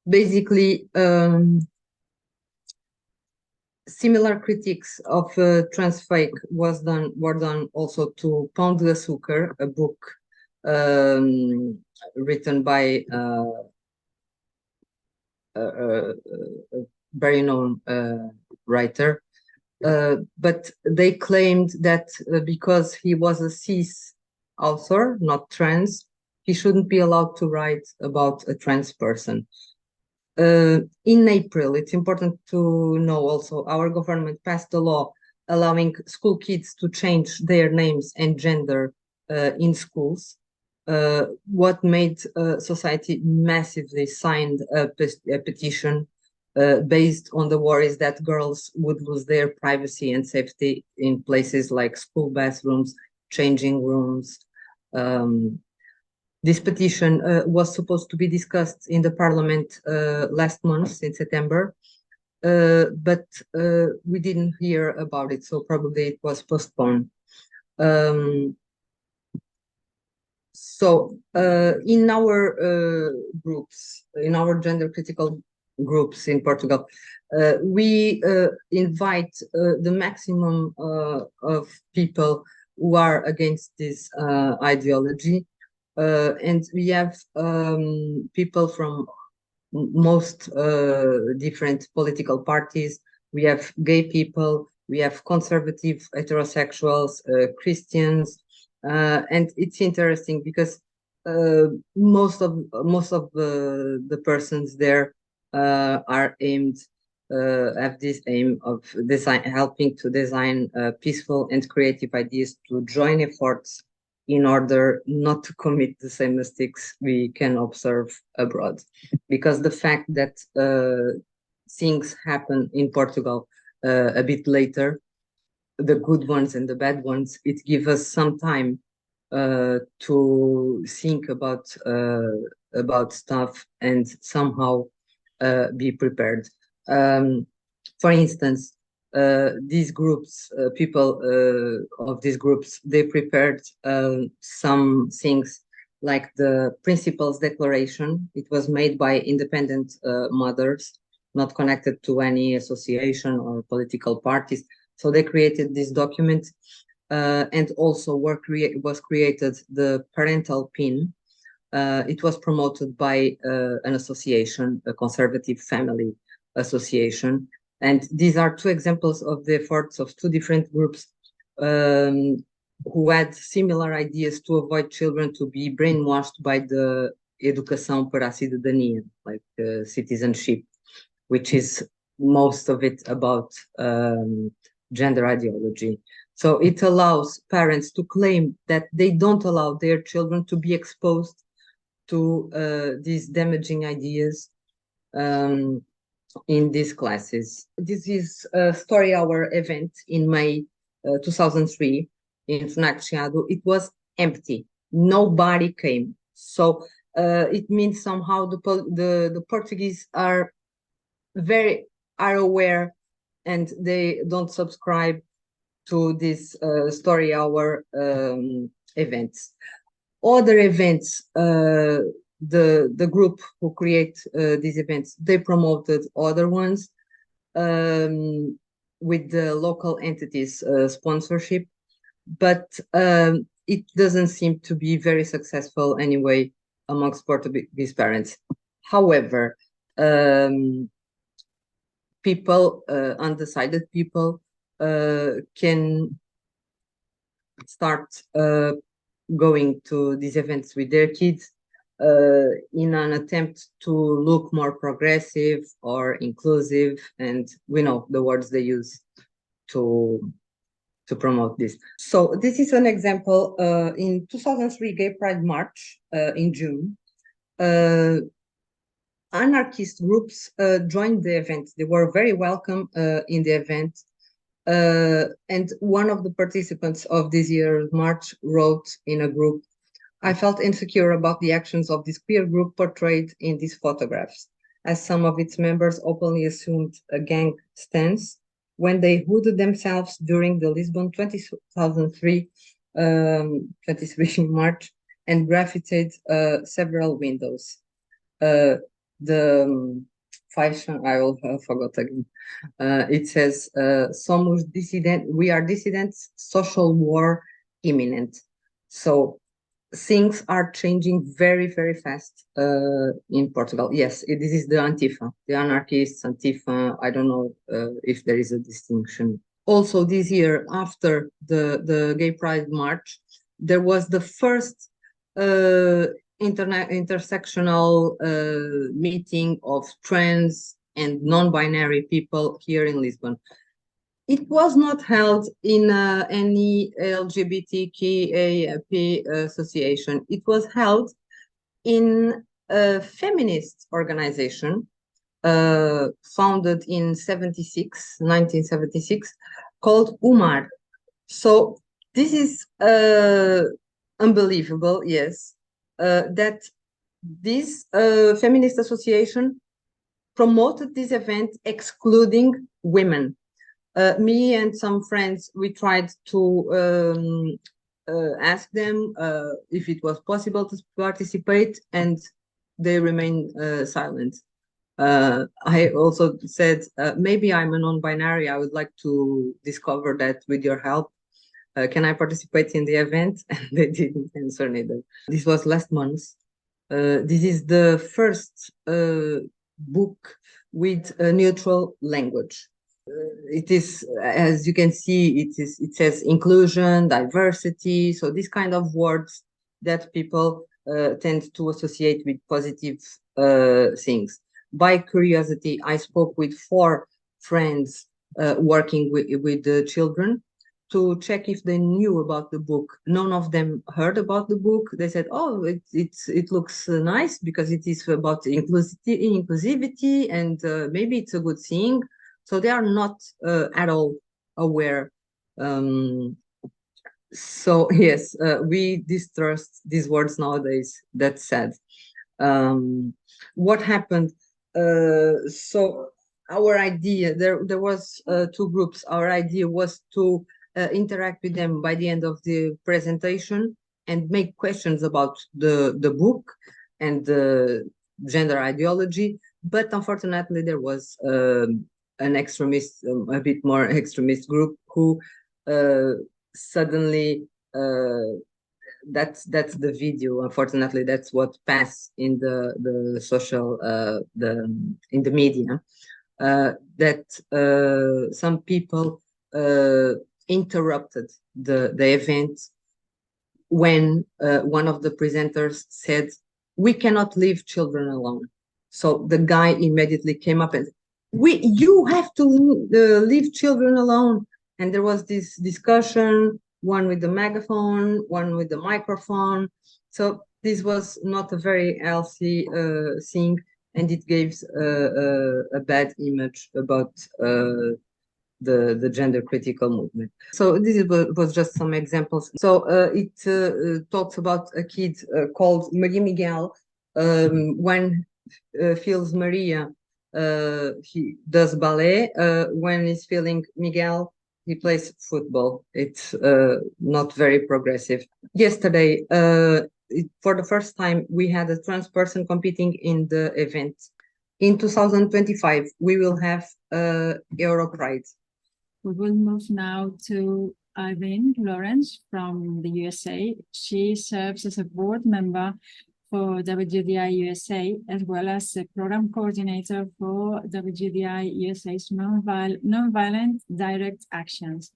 Basically, similar critiques of transfake were done also to Pão de Açúcar, a book written by a very known writer. But they claimed that because he was a cis author, not trans, he shouldn't be allowed to write about a trans person. In April, it's important to know also, our government passed a law allowing school kids to change their names and gender in schools. What made society massively signed a petition based on the worries that girls would lose their privacy and safety in places like school bathrooms, changing rooms. This petition was supposed to be discussed in the parliament last month in September, but we didn't hear about it, so probably it was postponed. In our groups, in our gender critical groups in Portugal, we invite the maximum of people who are against this ideology. And we have people from most different political parties. We have gay people, we have conservative heterosexuals, Christians, and it's interesting because most of the persons there are aimed, have this aim of helping to design peaceful and creative ideas to join efforts in order not to commit the same mistakes we can observe abroad. Because the fact that things happen in Portugal a bit later, the good ones and the bad ones, it gives us some time to think about stuff and somehow be prepared. For instance, these groups, people of these groups, they prepared some things like the Principles Declaration. It was made by independent mothers, not connected to any association or political parties. So they created this document, and also was created the parental PIN. It was promoted by an association, a conservative family association. And these are two examples of the efforts of two different groups who had similar ideas to avoid children to be brainwashed by the educação para a cidadania, like citizenship, which is most of it about gender ideology. So it allows parents to claim that they don't allow their children to be exposed to these damaging ideas in these classes. This is a story hour event in May 2003 in FNAC Chiado. It was empty. Nobody came. So it means somehow the Portuguese are aware, and they don't subscribe to this story hour events. Other events, the group who create these events, they promoted other ones with the local entities sponsorship, but it doesn't seem to be very successful anyway amongst Portuguese parents. However, people, undecided people, can start going to these events with their kids in an attempt to look more progressive or inclusive, and we know the words they use to promote this. So this is an example. In 2003 Gay Pride March in June, anarchist groups joined the event. They were very welcome in the event. And one of the participants of this year's march wrote in a group, "I felt insecure about the actions of this queer group portrayed in these photographs, as some of its members openly assumed a gang stance when they hooded themselves during the Lisbon 2003 March and graffitied several windows." The fashion, I forgot again. It says, "Somos dissident, we are dissidents, social war imminent." So things are changing very, very fast in Portugal. Yes, this is the Antifa, the anarchists, Antifa. I don't know if there is a distinction. Also this year, after the Gay Pride March, there was the first intersectional meeting of trans and non-binary people here in Lisbon. It was not held in any LGBTQIA+ association. It was held in a feminist organization founded in 1976, called UMAR. So this is unbelievable, yes, that this feminist association promoted this event excluding women. Me and some friends, we tried to ask them if it was possible to participate, and they remained silent. I also said, maybe I'm a non-binary, I would like to discover that with your help. Can I participate in the event? And they didn't answer neither. This was last month. This is the first book with a neutral language. It is, as you can see, it says inclusion, diversity. So these kind of words that people tend to associate with positive things. By curiosity, I spoke with 4 friends working with the children to check if they knew about the book. None of them heard about the book. They said, "Oh, it looks nice because it is about inclusivity and maybe it's a good thing." So they are not at all aware. So yes, we distrust these words nowadays. That's sad. What happened? So our idea, there was 2 groups. Our idea was to interact with them by the end of the presentation and make questions about the book and the gender ideology. But unfortunately, there was an extremist, a bit more extremist group who suddenly, that's the video. Unfortunately, that's what passed in the social in the media. that some people interrupted the event when one of the presenters said, "We cannot leave children alone." So the guy immediately came up and, "You have to leave children alone." And there was this discussion, one with the megaphone, one with the microphone. So this was not a very healthy thing, and it gives a bad image about the gender critical movement. So this was just some examples. So it talks about a kid called Maria Miguel. When feels Maria, he does ballet. When he's feeling Miguel, he plays football. It's not very progressive. Yesterday, for the first time, we had a trans person competing in the event. In 2025, we will have Europride. We will move now to Irene Lawrence from the USA. She serves as a board member for WDI USA, as well as the program coordinator for WDI USA's Nonviolent Direct Actions.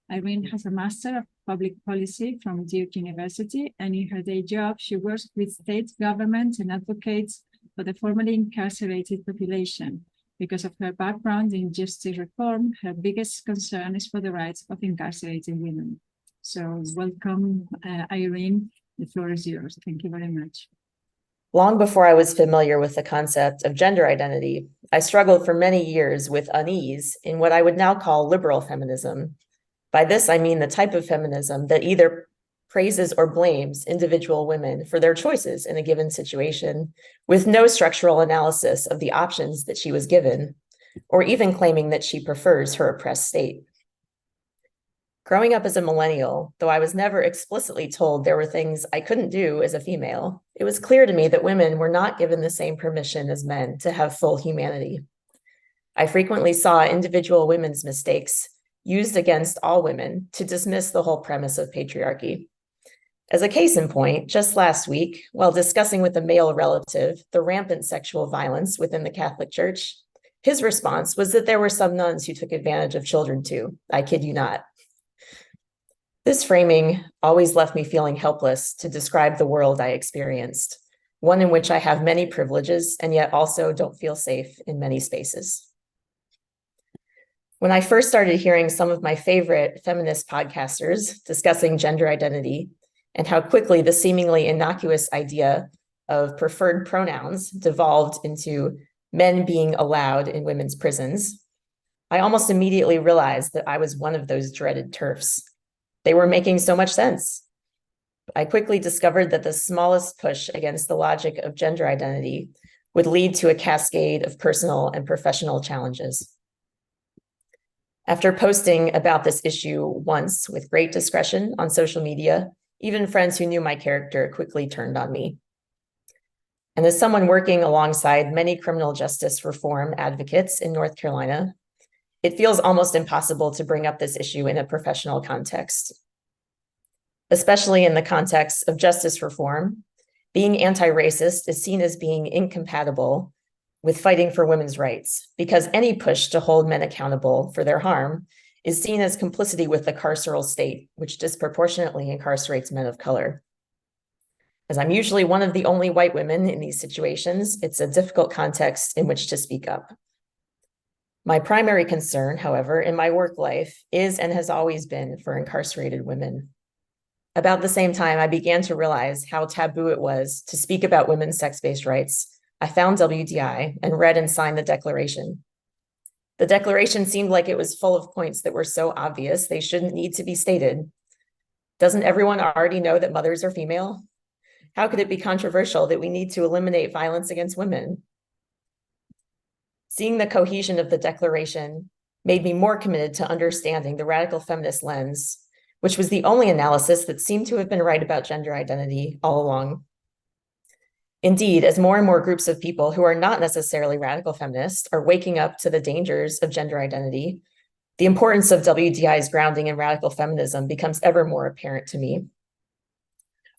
Irene has a Master of Public Policy from Duke University, and in her day job, she works with state governments and advocates for the formerly incarcerated population. Because of her background in justice reform, her biggest concern is for the rights of incarcerated women. So welcome, Irene. The floor is yours. Thank you very much. Long before I was familiar with the concept of gender identity, I struggled for many years with unease in what I would now call liberal feminism. By this, I mean the type of feminism that either praises or blames individual women for their choices in a given situation, with no structural analysis of the options that she was given, or even claiming that she prefers her oppressed state. Growing up as a millennial, though I was never explicitly told there were things I couldn't do as a female, it was clear to me that women were not given the same permission as men to have full humanity. I frequently saw individual women's mistakes used against all women to dismiss the whole premise of patriarchy. As a case in point, just last week, while discussing with a male relative the rampant sexual violence within the Catholic Church, his response was that there were some nuns who took advantage of children too. I kid you not. This framing always left me feeling helpless to describe the world I experienced, one in which I have many privileges and yet also don't feel safe in many spaces. When I first started hearing some of my favorite feminist podcasters discussing gender identity, and how quickly the seemingly innocuous idea of preferred pronouns devolved into men being allowed in women's prisons, I almost immediately realized that I was one of those dreaded TERFs. They were making so much sense. I quickly discovered that the smallest push against the logic of gender identity would lead to a cascade of personal and professional challenges. After posting about this issue once with great discretion on social media, even friends who knew my character quickly turned on me. And as someone working alongside many criminal justice reform advocates in North Carolina, it feels almost impossible to bring up this issue in a professional context. Especially in the context of justice reform, being anti-racist is seen as being incompatible with fighting for women's rights, because any push to hold men accountable for their harm is seen as complicity with the carceral state, which disproportionately incarcerates men of color. As I'm usually one of the only white women in these situations, it's a difficult context in which to speak up. My primary concern, however, in my work life is and has always been for incarcerated women. About the same time I began to realize how taboo it was to speak about women's sex-based rights, I found WDI and read and signed the Declaration. The Declaration seemed like it was full of points that were so obvious they shouldn't need to be stated. Doesn't everyone already know that mothers are female? How could it be controversial that we need to eliminate violence against women? Seeing the cohesion of the Declaration made me more committed to understanding the radical feminist lens, which was the only analysis that seemed to have been right about gender identity all along. Indeed, as more and more groups of people who are not necessarily radical feminists are waking up to the dangers of gender identity, the importance of WDI's grounding in radical feminism becomes ever more apparent to me.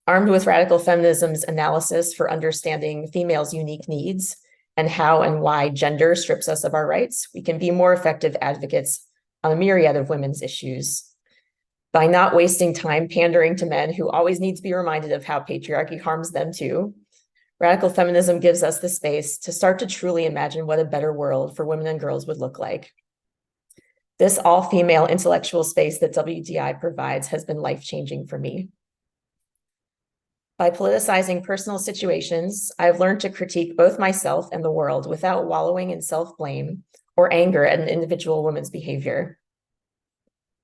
Armed with radical feminism's analysis for understanding females' unique needs and how and why gender strips us of our rights, we can be more effective advocates on a myriad of women's issues. By not wasting time pandering to men who always need to be reminded of how patriarchy harms them too, radical feminism gives us the space to start to truly imagine what a better world for women and girls would look like. This all-female intellectual space that WDI provides has been life-changing for me. By politicizing personal situations, I've learned to critique both myself and the world without wallowing in self-blame or anger at an individual woman's behavior.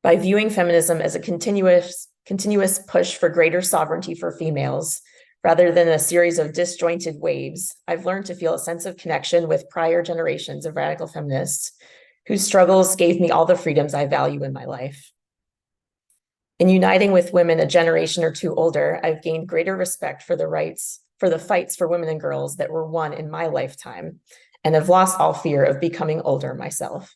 By viewing feminism as a continuous push for greater sovereignty for females, rather than a series of disjointed waves, I've learned to feel a sense of connection with prior generations of radical feminists whose struggles gave me all the freedoms I value in my life. In uniting with women a generation or two older, I've gained greater respect for the fights for women and girls that were won in my lifetime, and have lost all fear of becoming older myself.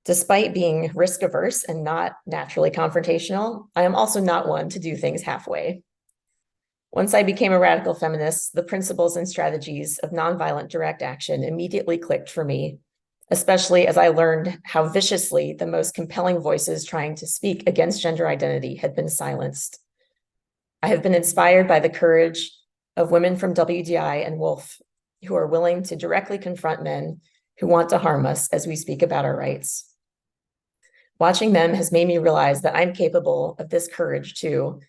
Despite being risk averse and not naturally confrontational, I am also not one to do things halfway. Once I became a radical feminist, the principles and strategies of nonviolent direct action immediately clicked for me, especially as I learned how viciously the most compelling voices trying to speak against gender identity had been silenced. I have been inspired by the courage of women from WDI and Wolf who are willing to directly confront men who want to harm us as we speak about our rights. Watching them has made me realize that I'm capable of this courage too,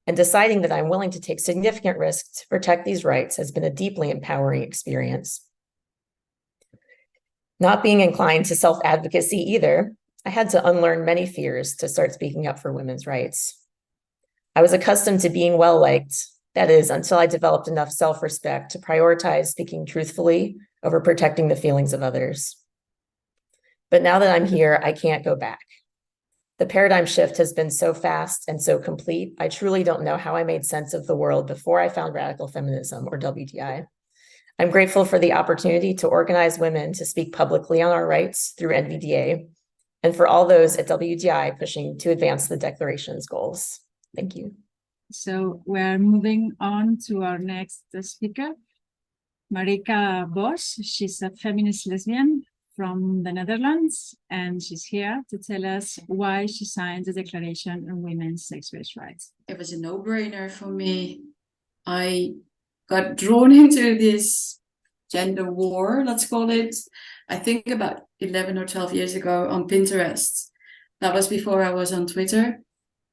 and deciding that I'm willing to take significant risks to protect these rights has been a deeply empowering experience. Not being inclined to self-advocacy either, I had to unlearn many fears to start speaking up for women's rights. I was accustomed to being well-liked, that is, until I developed enough self-respect to prioritize speaking truthfully over protecting the feelings of others. But now that I'm here, I can't go back. The paradigm shift has been so fast and so complete, I truly don't know how I made sense of the world before I found radical feminism or WDI. I'm grateful for the opportunity to organize women to speak publicly on our rights through NVDA, and for all those at WDI pushing to advance the Declaration's goals. Thank you. So we're moving on to our next speaker, Marieke Pmt Bos. She's a feminist lesbian from the Netherlands, and she's here to tell us why she signed the Declaration on Women's Sex-Based Rights. It was a no-brainer for me. I got drawn into this gender war, let's call it, I think about 11 or 12 years ago on Pinterest. That was before I was on Twitter,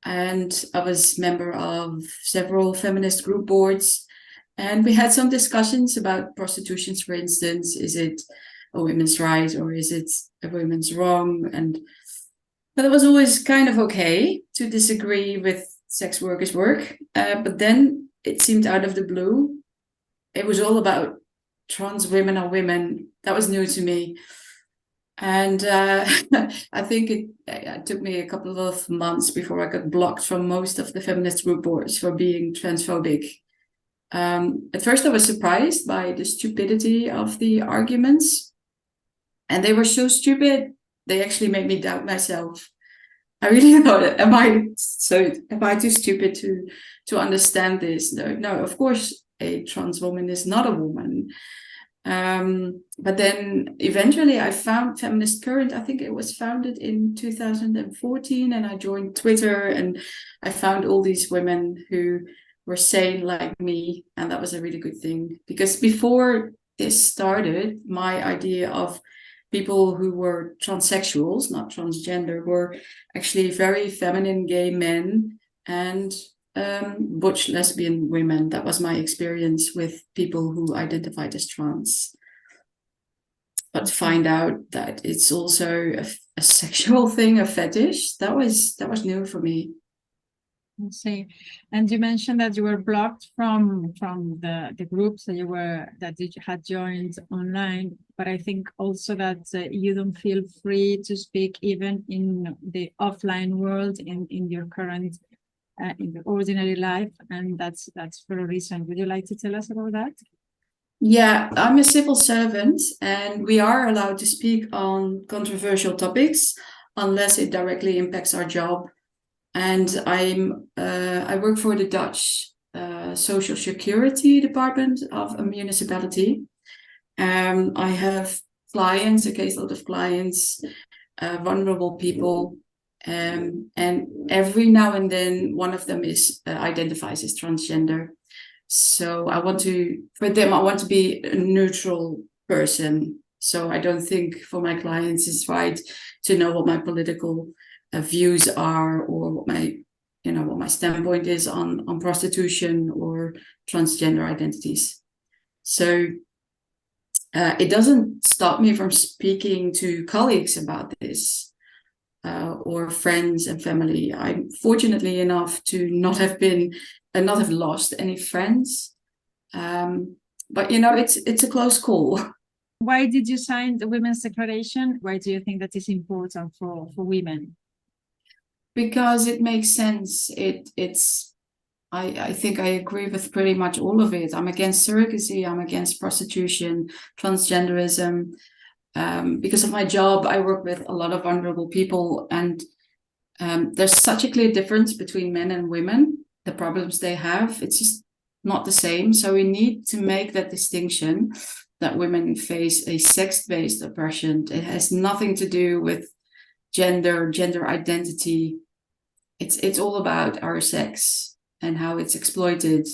and I was member of several feminist group boards, and we had some discussions about prostitution, for instance. Is it a women's right or is it a women's wrong? But it was always kind of okay to disagree with sex workers' work. But then it seemed out of the blue, it was all about trans women or women. That was new to me. And I think it took me a couple of months before I got blocked from most of the feminist group boards for being transphobic. At first I was surprised by the stupidity of the arguments. And they were so stupid, they actually made me doubt myself. I really thought, am I too stupid to understand this? No, of course, a trans woman is not a woman. But then eventually I found Feminist Current. I think it was founded in 2014, and I joined Twitter, and I found all these women who were sane like me, and that was a really good thing. Because before this started, my idea of people who were transsexuals, not transgender, were actually very feminine gay men and butch lesbian women. That was my experience with people who identified as trans. But to find out that it's also a sexual thing, a fetish, that was new for me. I see. And you mentioned that you were blocked from the groups that you had joined online, but I think also that you don't feel free to speak even in the offline world, in your current in the ordinary life, and that's for a reason. Would you like to tell us about that? Yeah, I'm a civil servant, and we are allowed to speak on controversial topics unless it directly impacts our job. And I work for the Dutch social security department of a municipality. I have clients, a caseload of clients, vulnerable people, and every now and then one of them identifies as transgender. So I want to be a neutral person. So I don't think for my clients it's right to know what my political views are, or what my standpoint is on prostitution or transgender identities. So it doesn't stop me from speaking to colleagues about this, or friends and family. I'm fortunately enough to not have lost any friends. But it's a close call. Why did you sign the Women's Declaration? Why do you think that is important for women? Because it makes sense. I think I agree with pretty much all of it. I'm against surrogacy, I'm against prostitution, transgenderism. Because of my job, I work with a lot of vulnerable people, and there's such a clear difference between men and women. The problems they have, it's just not the same. So we need to make that distinction that women face a sex-based oppression. It has nothing to do with gender identity. It's all about our sex and how it's exploited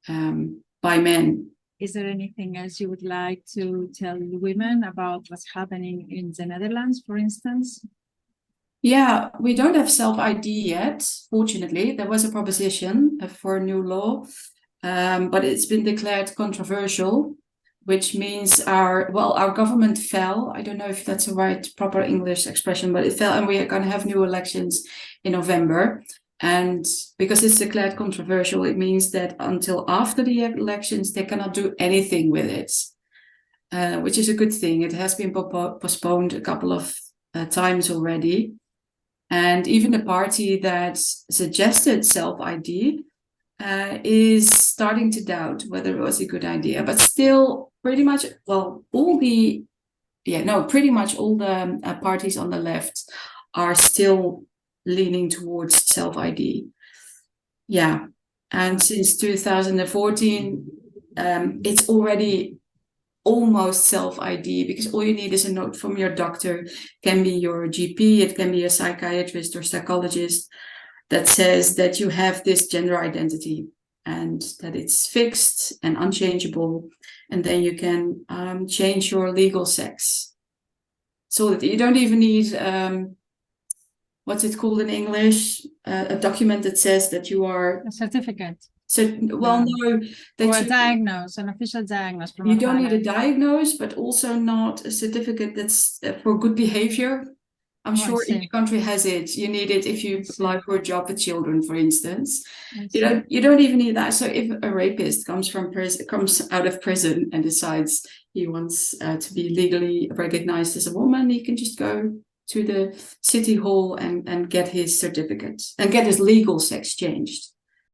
by men. Is there anything else you would like to tell women about what's happening in the Netherlands, for instance? Yeah, we don't have self-ID yet, fortunately. There was a proposition for a new law, but it's been declared controversial, which means our government fell. I don't know if that's the right proper English expression, but it fell, and we are going to have new elections in November. And because it's declared controversial, it means that until after the elections, they cannot do anything with it, which is a good thing. It has been postponed a couple of times already. And even the party that suggested self-ID is starting to doubt whether it was a good idea. But still, pretty much all the parties on the left are still leaning towards self-ID. Yeah, and since 2014, it's already almost self-ID, because all you need is a note from your doctor. It can be your GP, it can be a psychiatrist or psychologist, that says that you have this gender identity and that it's fixed and unchangeable, and then you can change your legal sex. So that you don't even need what's it called in English? A document that says that you are a certificate. So, well, no, or a diagnose, an official diagnose. From you don't need a diagnose, but also not a certificate that's for good behavior. I'm sure each country has it. You need it if you apply for a job with children, for instance. You don't even need that. So if a rapist comes out of prison and decides he wants to be legally recognized as a woman, he can just go to the city hall and get his certificate and get his legal sex changed.